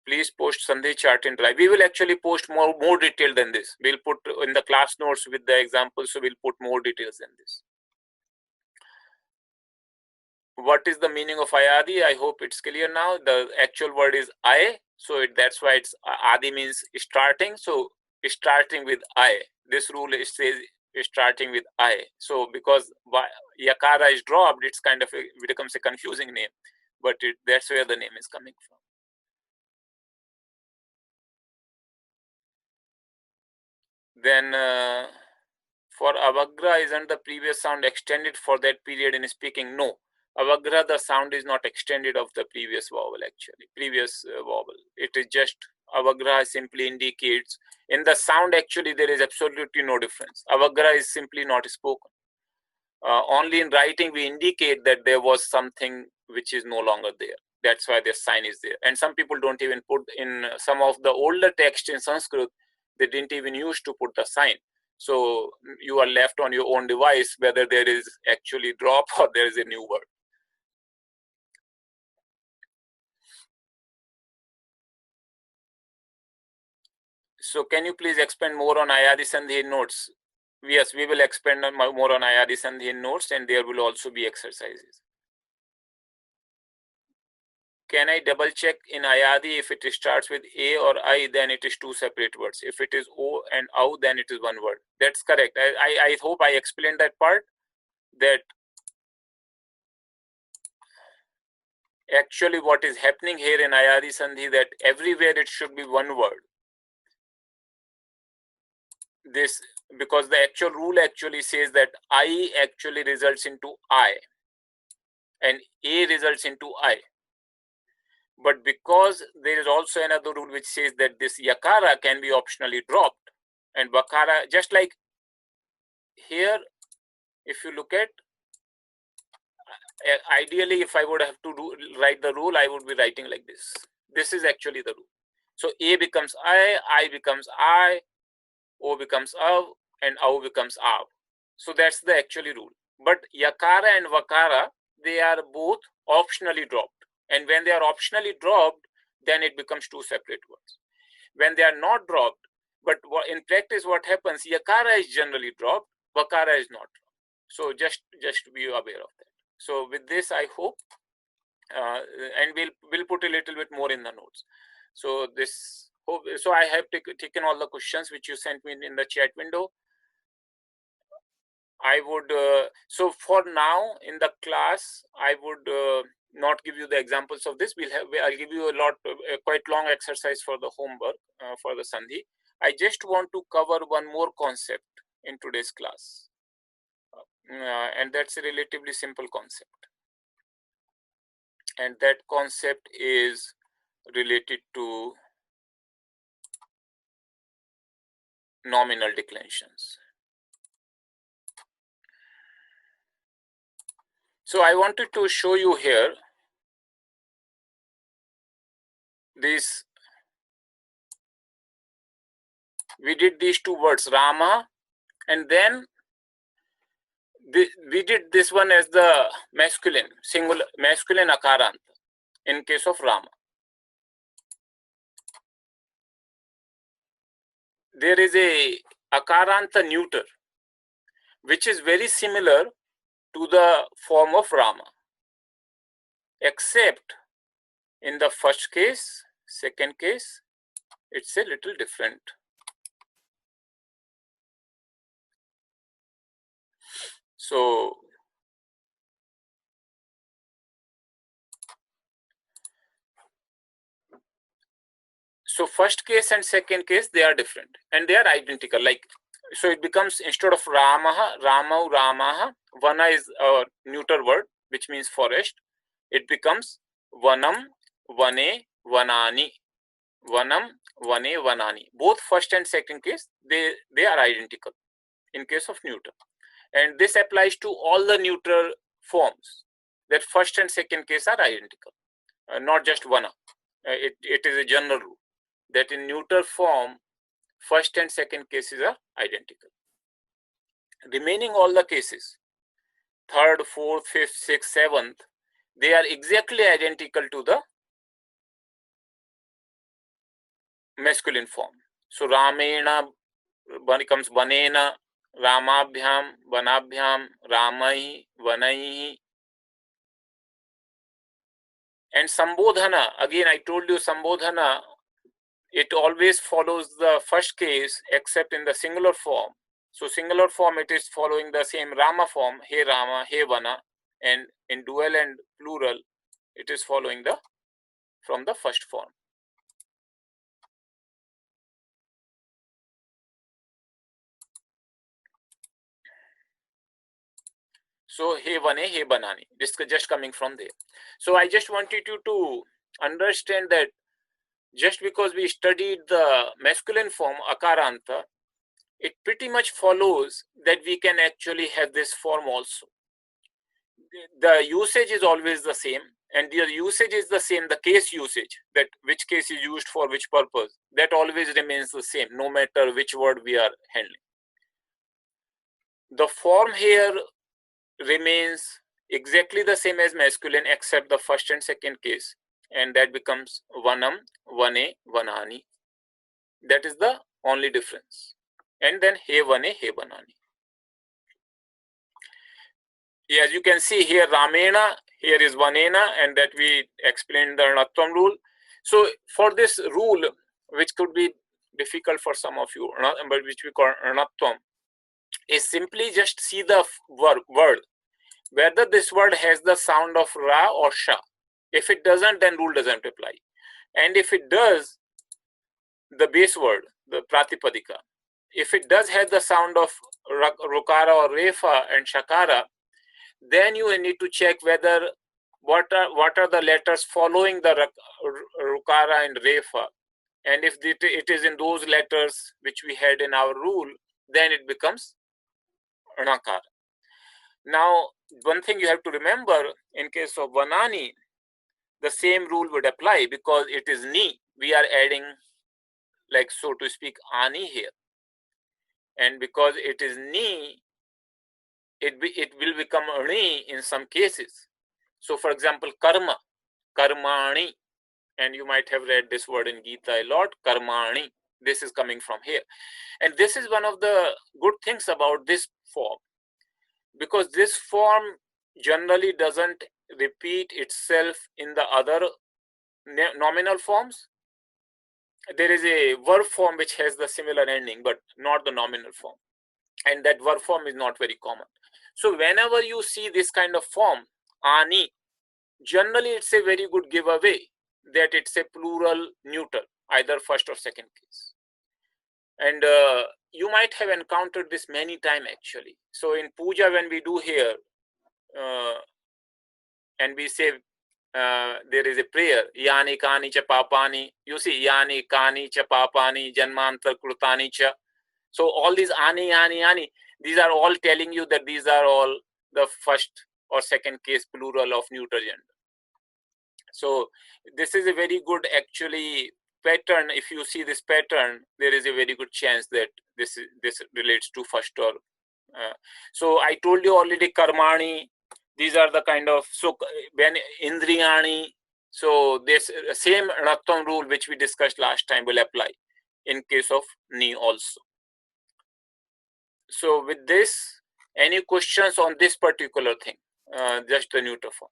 Please post Sandhi chart in Drive. We will actually post more detail than this. We'll put in the class notes with the examples, so we'll put more details than this. What is the meaning of Ayadi? I hope it's clear now. The actual word is I, so that's why it's Adi means starting. So starting with I. This rule says starting with I. So because Yakara is dropped, it's kind of it becomes a confusing name, but that's where the name is coming from. Then for Avagra, isn't the previous sound extended for that period in speaking? No. Avagra, the sound is not extended of the previous vowel actually, vowel. It is just, Avagra simply indicates, in the sound actually there is absolutely no difference. Avagra is simply not spoken. Only in writing we indicate that there was something which is no longer there. That's why this sign is there. And some people don't even put in some of the older text in Sanskrit, they didn't even use to put the sign. So you are left on your own device whether there is actually drop or there is a new word. So can you please expand more on Ayadi Sandhi in notes? Yes, we will expand more on Ayadi Sandhi in notes, and there will also be exercises. Can I double check in Ayadi if it starts with A or I, then it is two separate words. If it is O and Au, then it is one word. That's correct. I hope I explained that part, that actually what is happening here in Ayadi Sandhi, that everywhere it should be one word. This, because the actual rule actually says that I actually results into I and A results into I. But because there is also another rule which says that this yakara can be optionally dropped, and vakara, just like here, if you look at, ideally if I would have to write the rule, I would be writing like this. This is actually the rule. So A becomes I becomes I, O becomes Av, and Au becomes Av. So that's the actually rule. But yakara and vakara, they are both optionally dropped. And when they are optionally dropped, then it becomes two separate words. When they are not dropped, but in practice what happens, yakara is generally dropped, vakara is not dropped. So just be aware of that. So with this, I hope, and we'll put a little bit more in the notes. So this, so I have taken all the questions which you sent me in the chat window. I would, so for now in the class, I would not give you the examples of this. I'll give you a quite long exercise for the homework for the Sandhi. I just want to cover one more concept in today's class. And that's a relatively simple concept. And that concept is related to nominal declinations. So I wanted to show you here this. We did these two words, Rama, and then we did this one as the masculine, singular, masculine akaranta in case of Rama. There is a akaranta neuter, which is very similar to the form of Rama, except in the first case, second case, it's a little different. So first case and second case, they are different and they are identical. Like, so it becomes, instead of Ramaha, Ramau, Ramaha, Vana is a neuter word, which means forest. It becomes Vanam, Vane, Vanani. Vanam, Vane, Vanani. Both first and second case, they are identical in case of neuter. And this applies to all the neuter forms, that first and second case are identical, not just one. It is a general rule that in neuter form, first and second cases are identical. Remaining all the cases, third, fourth, fifth, sixth, seventh, they are exactly identical to the masculine form. So Ramena becomes Vanena, Ramabhyam, Vanabhyam, Ramai, Vanai. And Sambodhana, again I told you Sambodhana, it always follows the first case except in the singular form. So singular form, it is following the same Rama form, He Rama, He Vana, and in dual and plural, it is following from the first form. So He Vane, He Banani, this is just coming from there. So I just wanted you to understand that just because we studied the masculine form, Akaranta, it pretty much follows that we can actually have this form also. The usage is always the same, and the usage is the same, the case usage, that which case is used for which purpose, that always remains the same, no matter which word we are handling. The form here remains exactly the same as masculine except the first and second case, and that becomes Vanam, Vane, Vanani. That is the only difference. And then He Vane, He Banani. As you can see here, Ramena, here is Vanena, and that we explained the Anatvam rule. So for this rule, which could be difficult for some of you, but which we call Anatvam, is simply just see the word, whether this word has the sound of Ra or Sha. If it doesn't, then rule doesn't apply. And if it does, the base word, the Pratipadika, if it does have the sound of Rukara or Refa and Shakara, then you need to check whether what are the letters following the Rukara and Refa. And if it is in those letters which we had in our rule, then it becomes Anakara. Now, one thing you have to remember, in case of Vanani, the same rule would apply because it is Ni. We are adding, like so to speak, Ani here. And because it is Ni, it will become Ani in some cases. So, for example, Karma, Karmani, and you might have read this word in Gita a lot, Karmani. This is coming from here. And this is one of the good things about this form, because this form generally doesn't repeat itself in the other nominal forms. There is a verb form which has the similar ending, but not the nominal form. And that verb form is not very common. So whenever you see this kind of form, Ani, generally it's a very good giveaway that it's a plural neuter, either first or second case. And you might have encountered this many times actually. So in puja, when we do here, and we say there is a prayer, Yani Kani Cha Papani. You see, Yani Kani Cha Papani, Janmantar Krutani Cha. So all these Ani, Ani, Ani, these are all telling you that these are all the first or second case plural of neuter gender. So this is a very good actually pattern. If you see this pattern, there is a very good chance that this relates to first or. So I told you already, Karmani. These are the kind of, so when Indriyani, so this same Anattam rule which we discussed last time will apply in case of Ni also. So with this, any questions on this particular thing? Just the neuter form.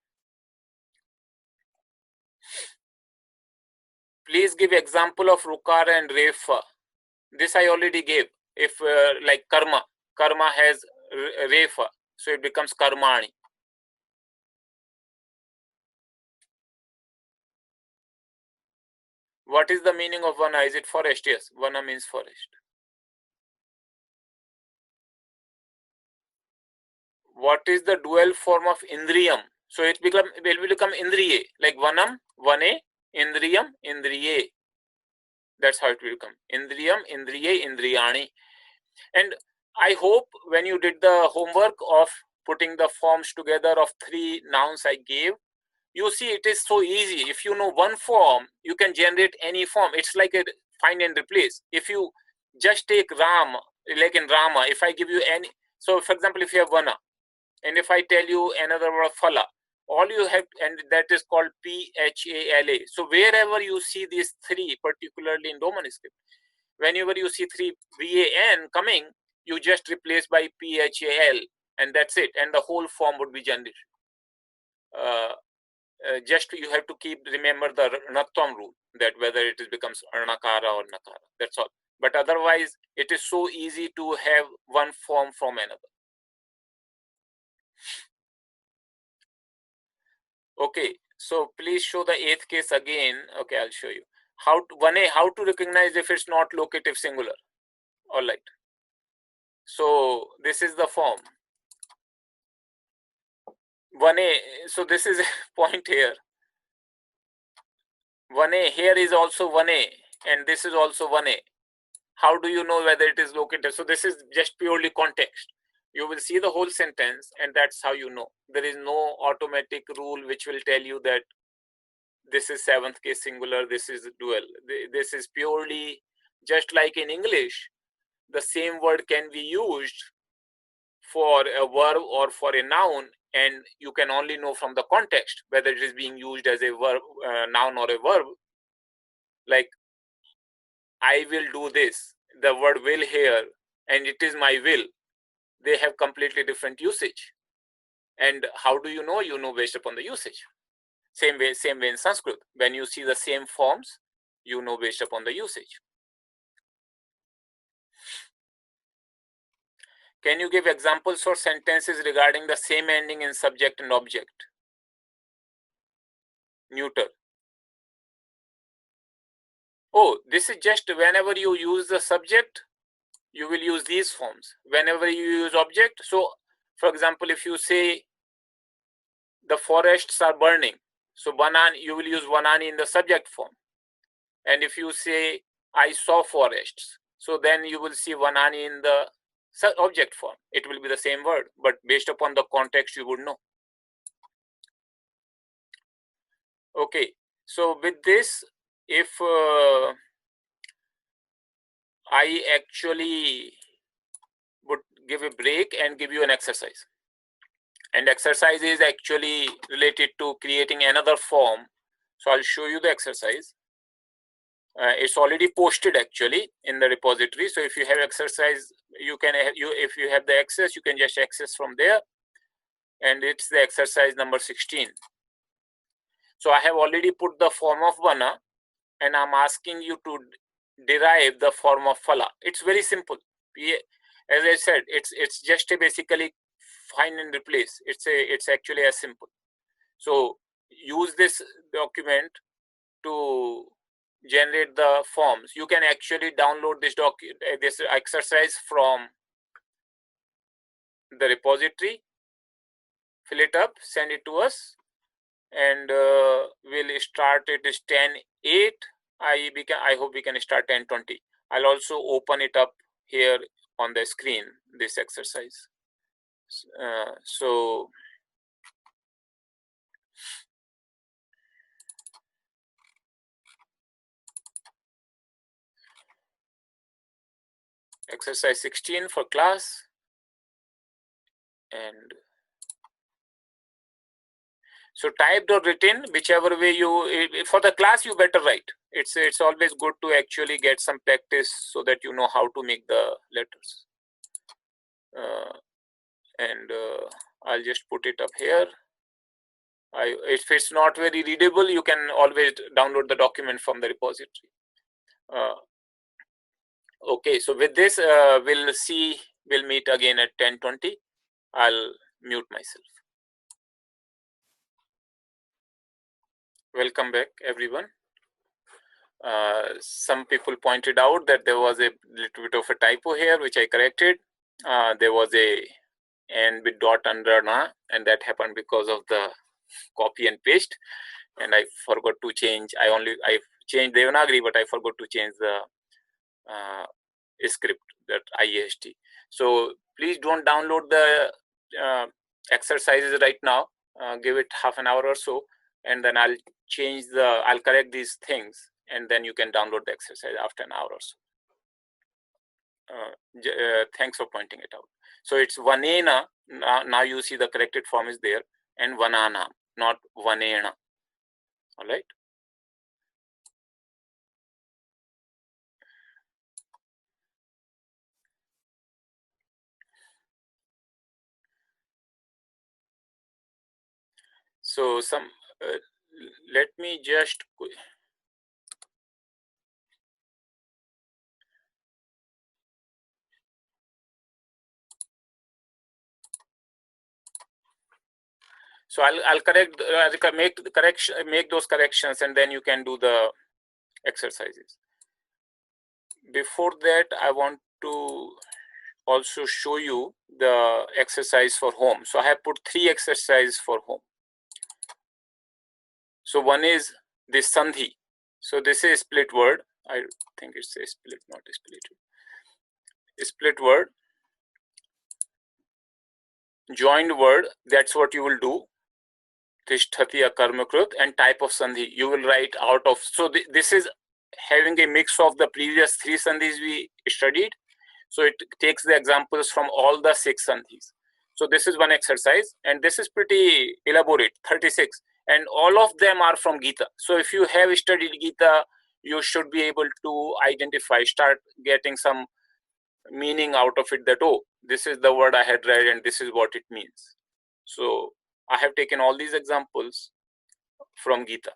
Please give example of Rukara and Refa. This I already gave. If like Karma has Refa, so it becomes Karmani. What is the meaning of Vana? Is it forest? Yes, Vana means forest. What is the dual form of Indriyam? So it will become Indriye, like Vanam, Vane, Indriyam, Indriye. That's how it will become. Indriyam, Indriye, Indriyani. And I hope when you did the homework of putting the forms together of 3 nouns I gave, you see it is so easy. If you know one form, you can generate any form. It's like a find and replace. If you just take Ram, like in Rama, if I give you any, so for example, if you have Vana, and if I tell you another word Phala, all you have, and that is called PHALA. So wherever you see these 3, particularly in Roman script, whenever you see 3 VAN coming, you just replace by PHAL, and that's it, and the whole form would be generated. Just you have to remember the Natvam rule, that whether it becomes Nakara or Nakara, that's all. But otherwise, it is so easy to have one form from another. Okay, so please show the 8th case again. Okay, I'll show you. How to recognize if it's not locative singular. All right. So this is the form. 1A, so this is a point here. 1A, here is also 1A, and this is also 1A. How do you know whether it is locative? So this is just purely context. You will see the whole sentence, and that's how you know. There is no automatic rule which will tell you that this is 7th case singular, this is dual. This is purely, just like in English, the same word can be used for a verb or for a noun, and you can only know from the context whether it is being used as a verb, noun or a verb. Like, I will do this, the word will here, and it is my will. They have completely different usage. And how do you know? You know based upon the usage. Same way in Sanskrit. When you see the same forms, you know based upon the usage. Can you give examples for sentences regarding the same ending in subject and object? Neuter. Oh, this is just whenever you use the subject, you will use these forms. Whenever you use object, so for example, if you say the forests are burning, so Banani, you will use Banani in the subject form. And if you say I saw forests, so then you will see Vanani in the object form. It will be the same word, but based upon the context, you would know. Okay, so with this, if I actually would give a break and give you an exercise, and exercise is actually related to creating another form. So I'll show you the exercise. It's already posted actually in the repository. So if you have exercise, you can if you have the access, you can just access from there. And it's the exercise number 16. So I have already put the form of Vana, and I'm asking you to derive the form of Phala. It's very simple. As I said, it's just a basically find and replace. It's actually as simple. So use this document to generate the forms. You can actually download this this exercise from the repository, fill it up, send it to us, and we'll start. It is 10:08. I hope we can start 10:20. I'll also open it up here on the screen, this exercise. So exercise 16 for class, and so typed or written, whichever way for the class you better write. It's always good to actually get some practice so that you know how to make the letters. And I'll just put it up here. If it's not very readable, you can always download the document from the repository. Okay, so with this, we'll meet again at 10:20. I'll mute myself. Welcome back, everyone. Some people pointed out that there was a little bit of a typo here, which I corrected. There was a N with dot under na, and that happened because of the copy and paste. And I forgot to change. I changed Devanagari, but I forgot to change the script, that IAST. So please don't download the exercises right now. Give it half an hour or so, and then I'll correct these things, and then you can download the exercise after an hour or so. Thanks for pointing it out. So it's vanena. Now you see the corrected form is there, and vanana, not vanena. All right. So let me just. So I'll correct, make those corrections, and then you can do the exercises. Before that, I want to also show you the exercise for home. So I have put 3 exercises for home. So one is this sandhi. So this is split word. I think it's a split, not a split. A split word, joined word. That's what you will do. Tishtati karmakrit, and type of sandhi you will write out of. So this is having a mix of the previous 3 sandhis we studied. So it takes the examples from all the 6 sandhis. So this is one exercise, and this is pretty elaborate, 36, and all of them are from Gita. So if you have studied Gita, you should be able to identify, start getting some meaning out of it, that, oh, this is the word I had read and this is what it means. So I have taken all these examples from Gita,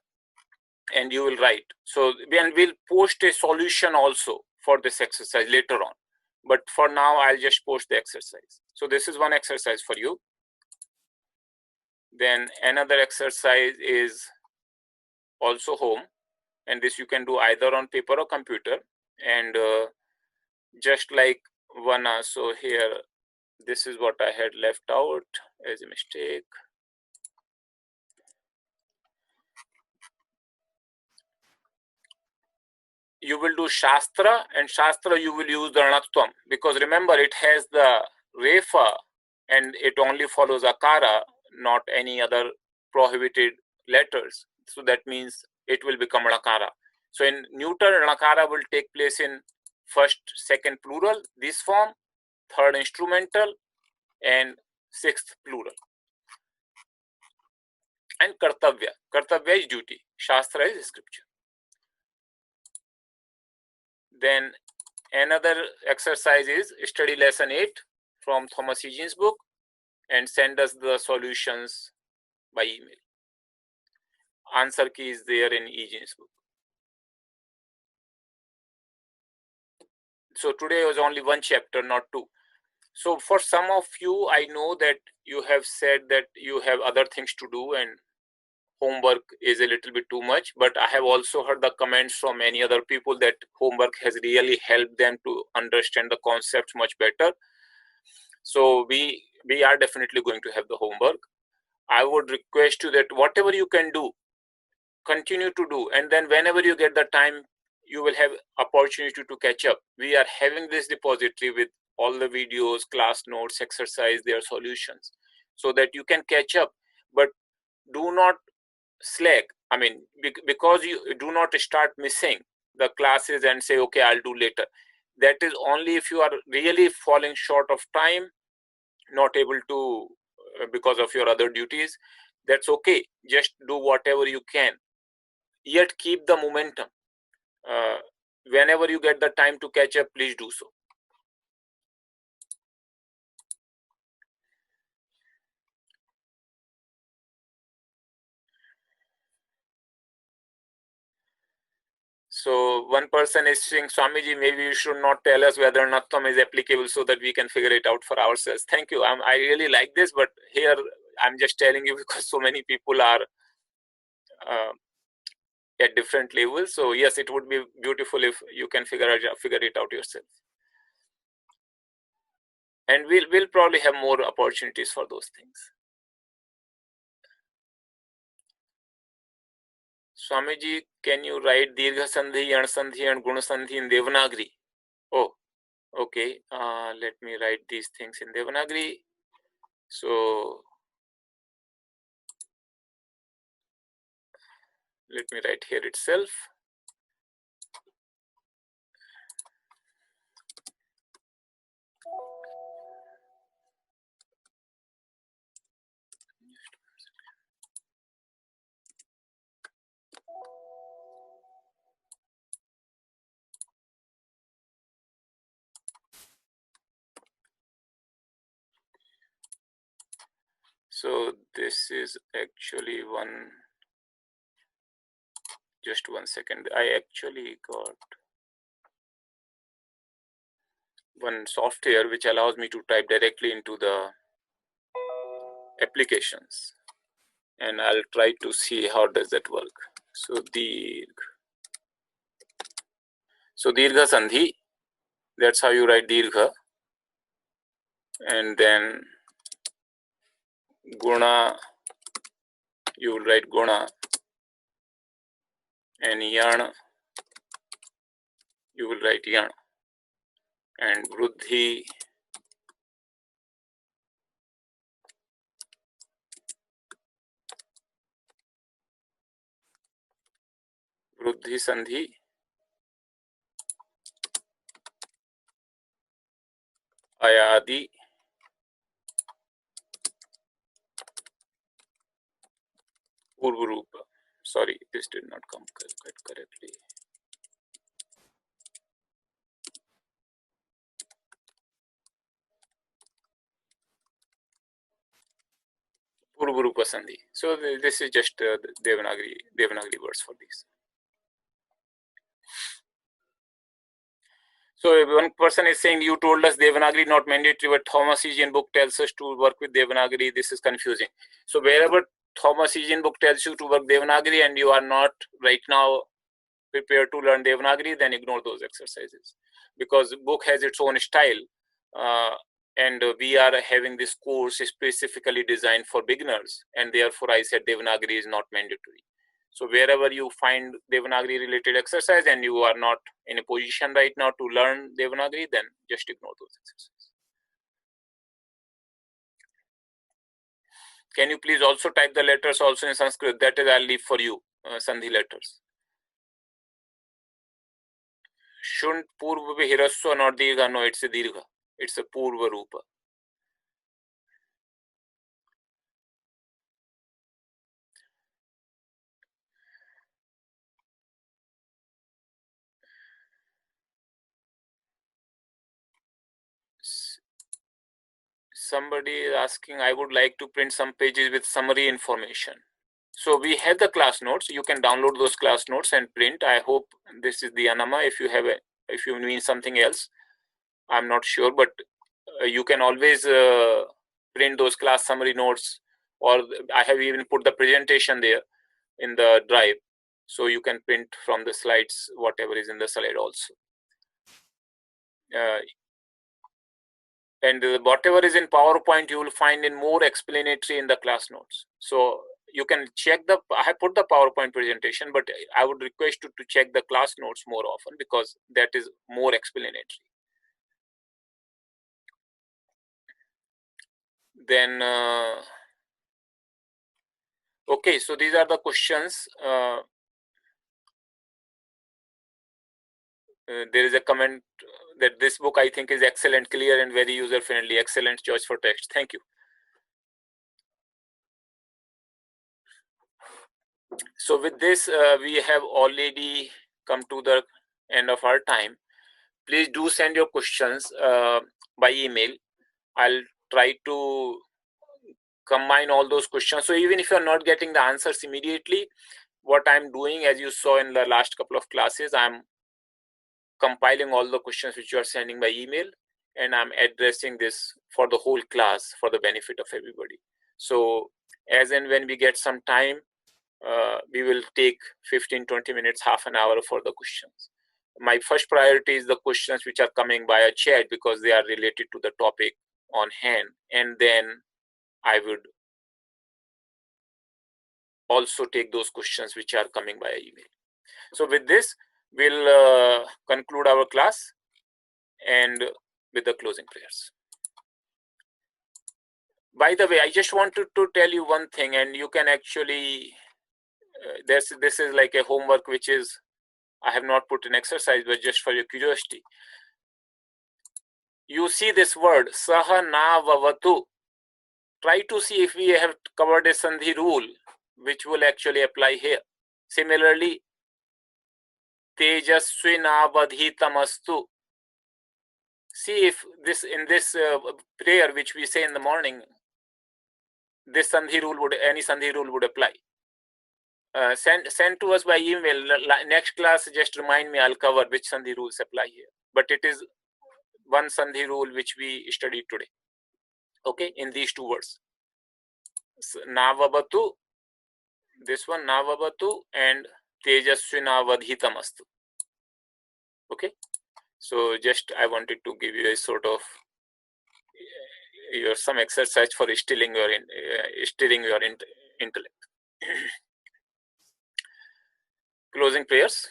and you will write. So then we'll post a solution also for this exercise later on. But for now, I'll just post the exercise. So this is one exercise for you. Then another exercise is also home. And this you can do either on paper or computer. And just like Vana, so here, this is what I had left out as a mistake. You will do Shastra, and Shastra you will use the Anatvam, because remember it has the Refa and it only follows Akara, not any other prohibited letters. So that means it will become Nakara. So in neuter, Nakara will take place in first, second plural, this form, third instrumental, and sixth plural. And Kartavya. Kartavya is duty. Shastra is scripture. Then another exercise is study lesson 8 from Thomas Egenes' book, and send us the solutions by email. Answer key is there in Egenes' book. So today was only 1 chapter, not 2. So for some of you, I know that you have said that you have other things to do and homework is a little bit too much, but I have also heard the comments from many other people that homework has really helped them to understand the concepts much better. So we are definitely going to have the homework. I would request you that whatever you can do, continue to do, and then whenever you get the time, you will have opportunity to catch up. We are having this repository with all the videos, class notes, exercise, their solutions, so that you can catch up. But do not slack. I mean, because you do not start missing the classes and say, okay, I'll do later. That is only if you are really falling short of time, not able to because of your other duties. That's okay. Just do whatever you can. Yet keep the momentum. Whenever you get the time to catch up, please do so. So one person is saying, Swamiji, maybe you should not tell us whether Nattam is applicable so that we can figure it out for ourselves. Thank you. I really like this, but here I'm just telling you because so many people are at different levels. So yes, it would be beautiful if you can figure it out yourself. And we'll probably have more opportunities for those things. Swamiji, can you write Dirgha Sandhi, Yan Sandhi, and Guna Sandhi in Devanagari? Oh, Okay, let me write these things in Devanagari. So let me write here itself. So this is actually one, just 1 second. I actually got one software which allows me to type directly into the applications, and I'll try to see how does that work. So dirgha sandhi, that's how you write dirgha, and then guna, you will write guna, and yan, you will write yan, and vruddhi, vruddhi sandhi, ayadi, purvarupa. Sorry, this did not come correctly. Purvarupa sandhi. So this is just Devanagari words for these. So one person is saying, you told us Devanagari not mandatory, but Thomas Egenes book tells us to work with Devanagari. This is confusing. So wherever Thomas Egenes book tells you to work Devanagari and you are not right now prepared to learn Devanagari, then ignore those exercises, because book has its own style, and we are having this course specifically designed for beginners, and therefore I said Devanagari is not mandatory. So wherever you find Devanagari related exercise and you are not in a position right now to learn Devanagari, then just ignore those exercises. Can you please also type the letters also in Sanskrit? That is, I'll leave for you, Sandhi letters. Shouldn't Purva be Hiraswa, not Dirgha? No, it's a Dirgha. It's a Purva Rupa. Somebody is asking, I would like to print some pages with summary information. So we have the class notes. You can download those class notes and print. I hope this is the anama. If you mean something else, I'm not sure, but you can always print those class summary notes, or I have even put the presentation there in the drive, so you can print from the slides whatever is in the slide also. And whatever is in PowerPoint, you will find in more explanatory in the class notes. So you can check I have put the PowerPoint presentation, but I would request you to check the class notes more often, because that is more explanatory. Then, okay, so these are the questions. There is a comment that this book I think is excellent, clear and very user friendly. Excellent choice for text. Thank you. So with this, we have already come to the end of our time. Please do send your questions by email. I'll try to combine all those questions. So even if you're not getting the answers immediately, what I'm doing, as you saw in the last couple of classes, I'm compiling all the questions which you are sending by email, and I'm addressing this for the whole class for the benefit of everybody. So as and when we get some time, we will take 15-20 minutes, half an hour for the questions. My first priority is the questions which are coming via chat, because they are related to the topic on hand, and then I would also take those questions which are coming via email. So with this, we'll conclude our class, and with the closing prayers. By the way, I just wanted to tell you one thing, and you can actually, this is like a homework which is, I have not put an exercise, but just for your curiosity. You see this word, saha na vavatu. Try to see if we have covered a sandhi rule, which will actually apply here. Similarly, tejasvinavadhitamastu. See if this, in this prayer which we say in the morning, this sandhi rule would, any sandhi rule would apply. Send to us by email. Next class, just remind me, I'll cover which sandhi rules apply here. But it is one sandhi rule which we studied today. Okay, in these two words. Navabatu, this one Navabatu, and Tejasvinavadhitamastu. Okay, so just I wanted to give you a sort of some exercise for stilling your intellect. Closing prayers.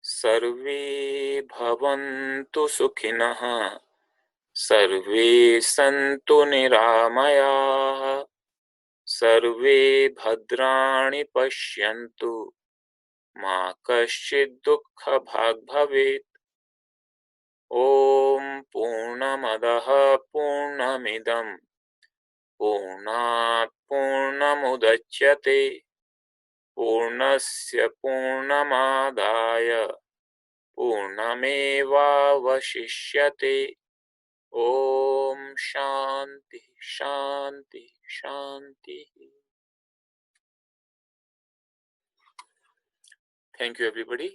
Sarve bhavantu sukhinah, sarve santu niramayah, sarve bhadrani pashyantu, ma kaschid dukkha bhag bhavet. Om Purnamadaha Purnamidam Purnat Purnamudachyate Purnasya Purnamadaya Purnameva Vashishyate. Om Shanti Shanti Shanti. Thank you, everybody.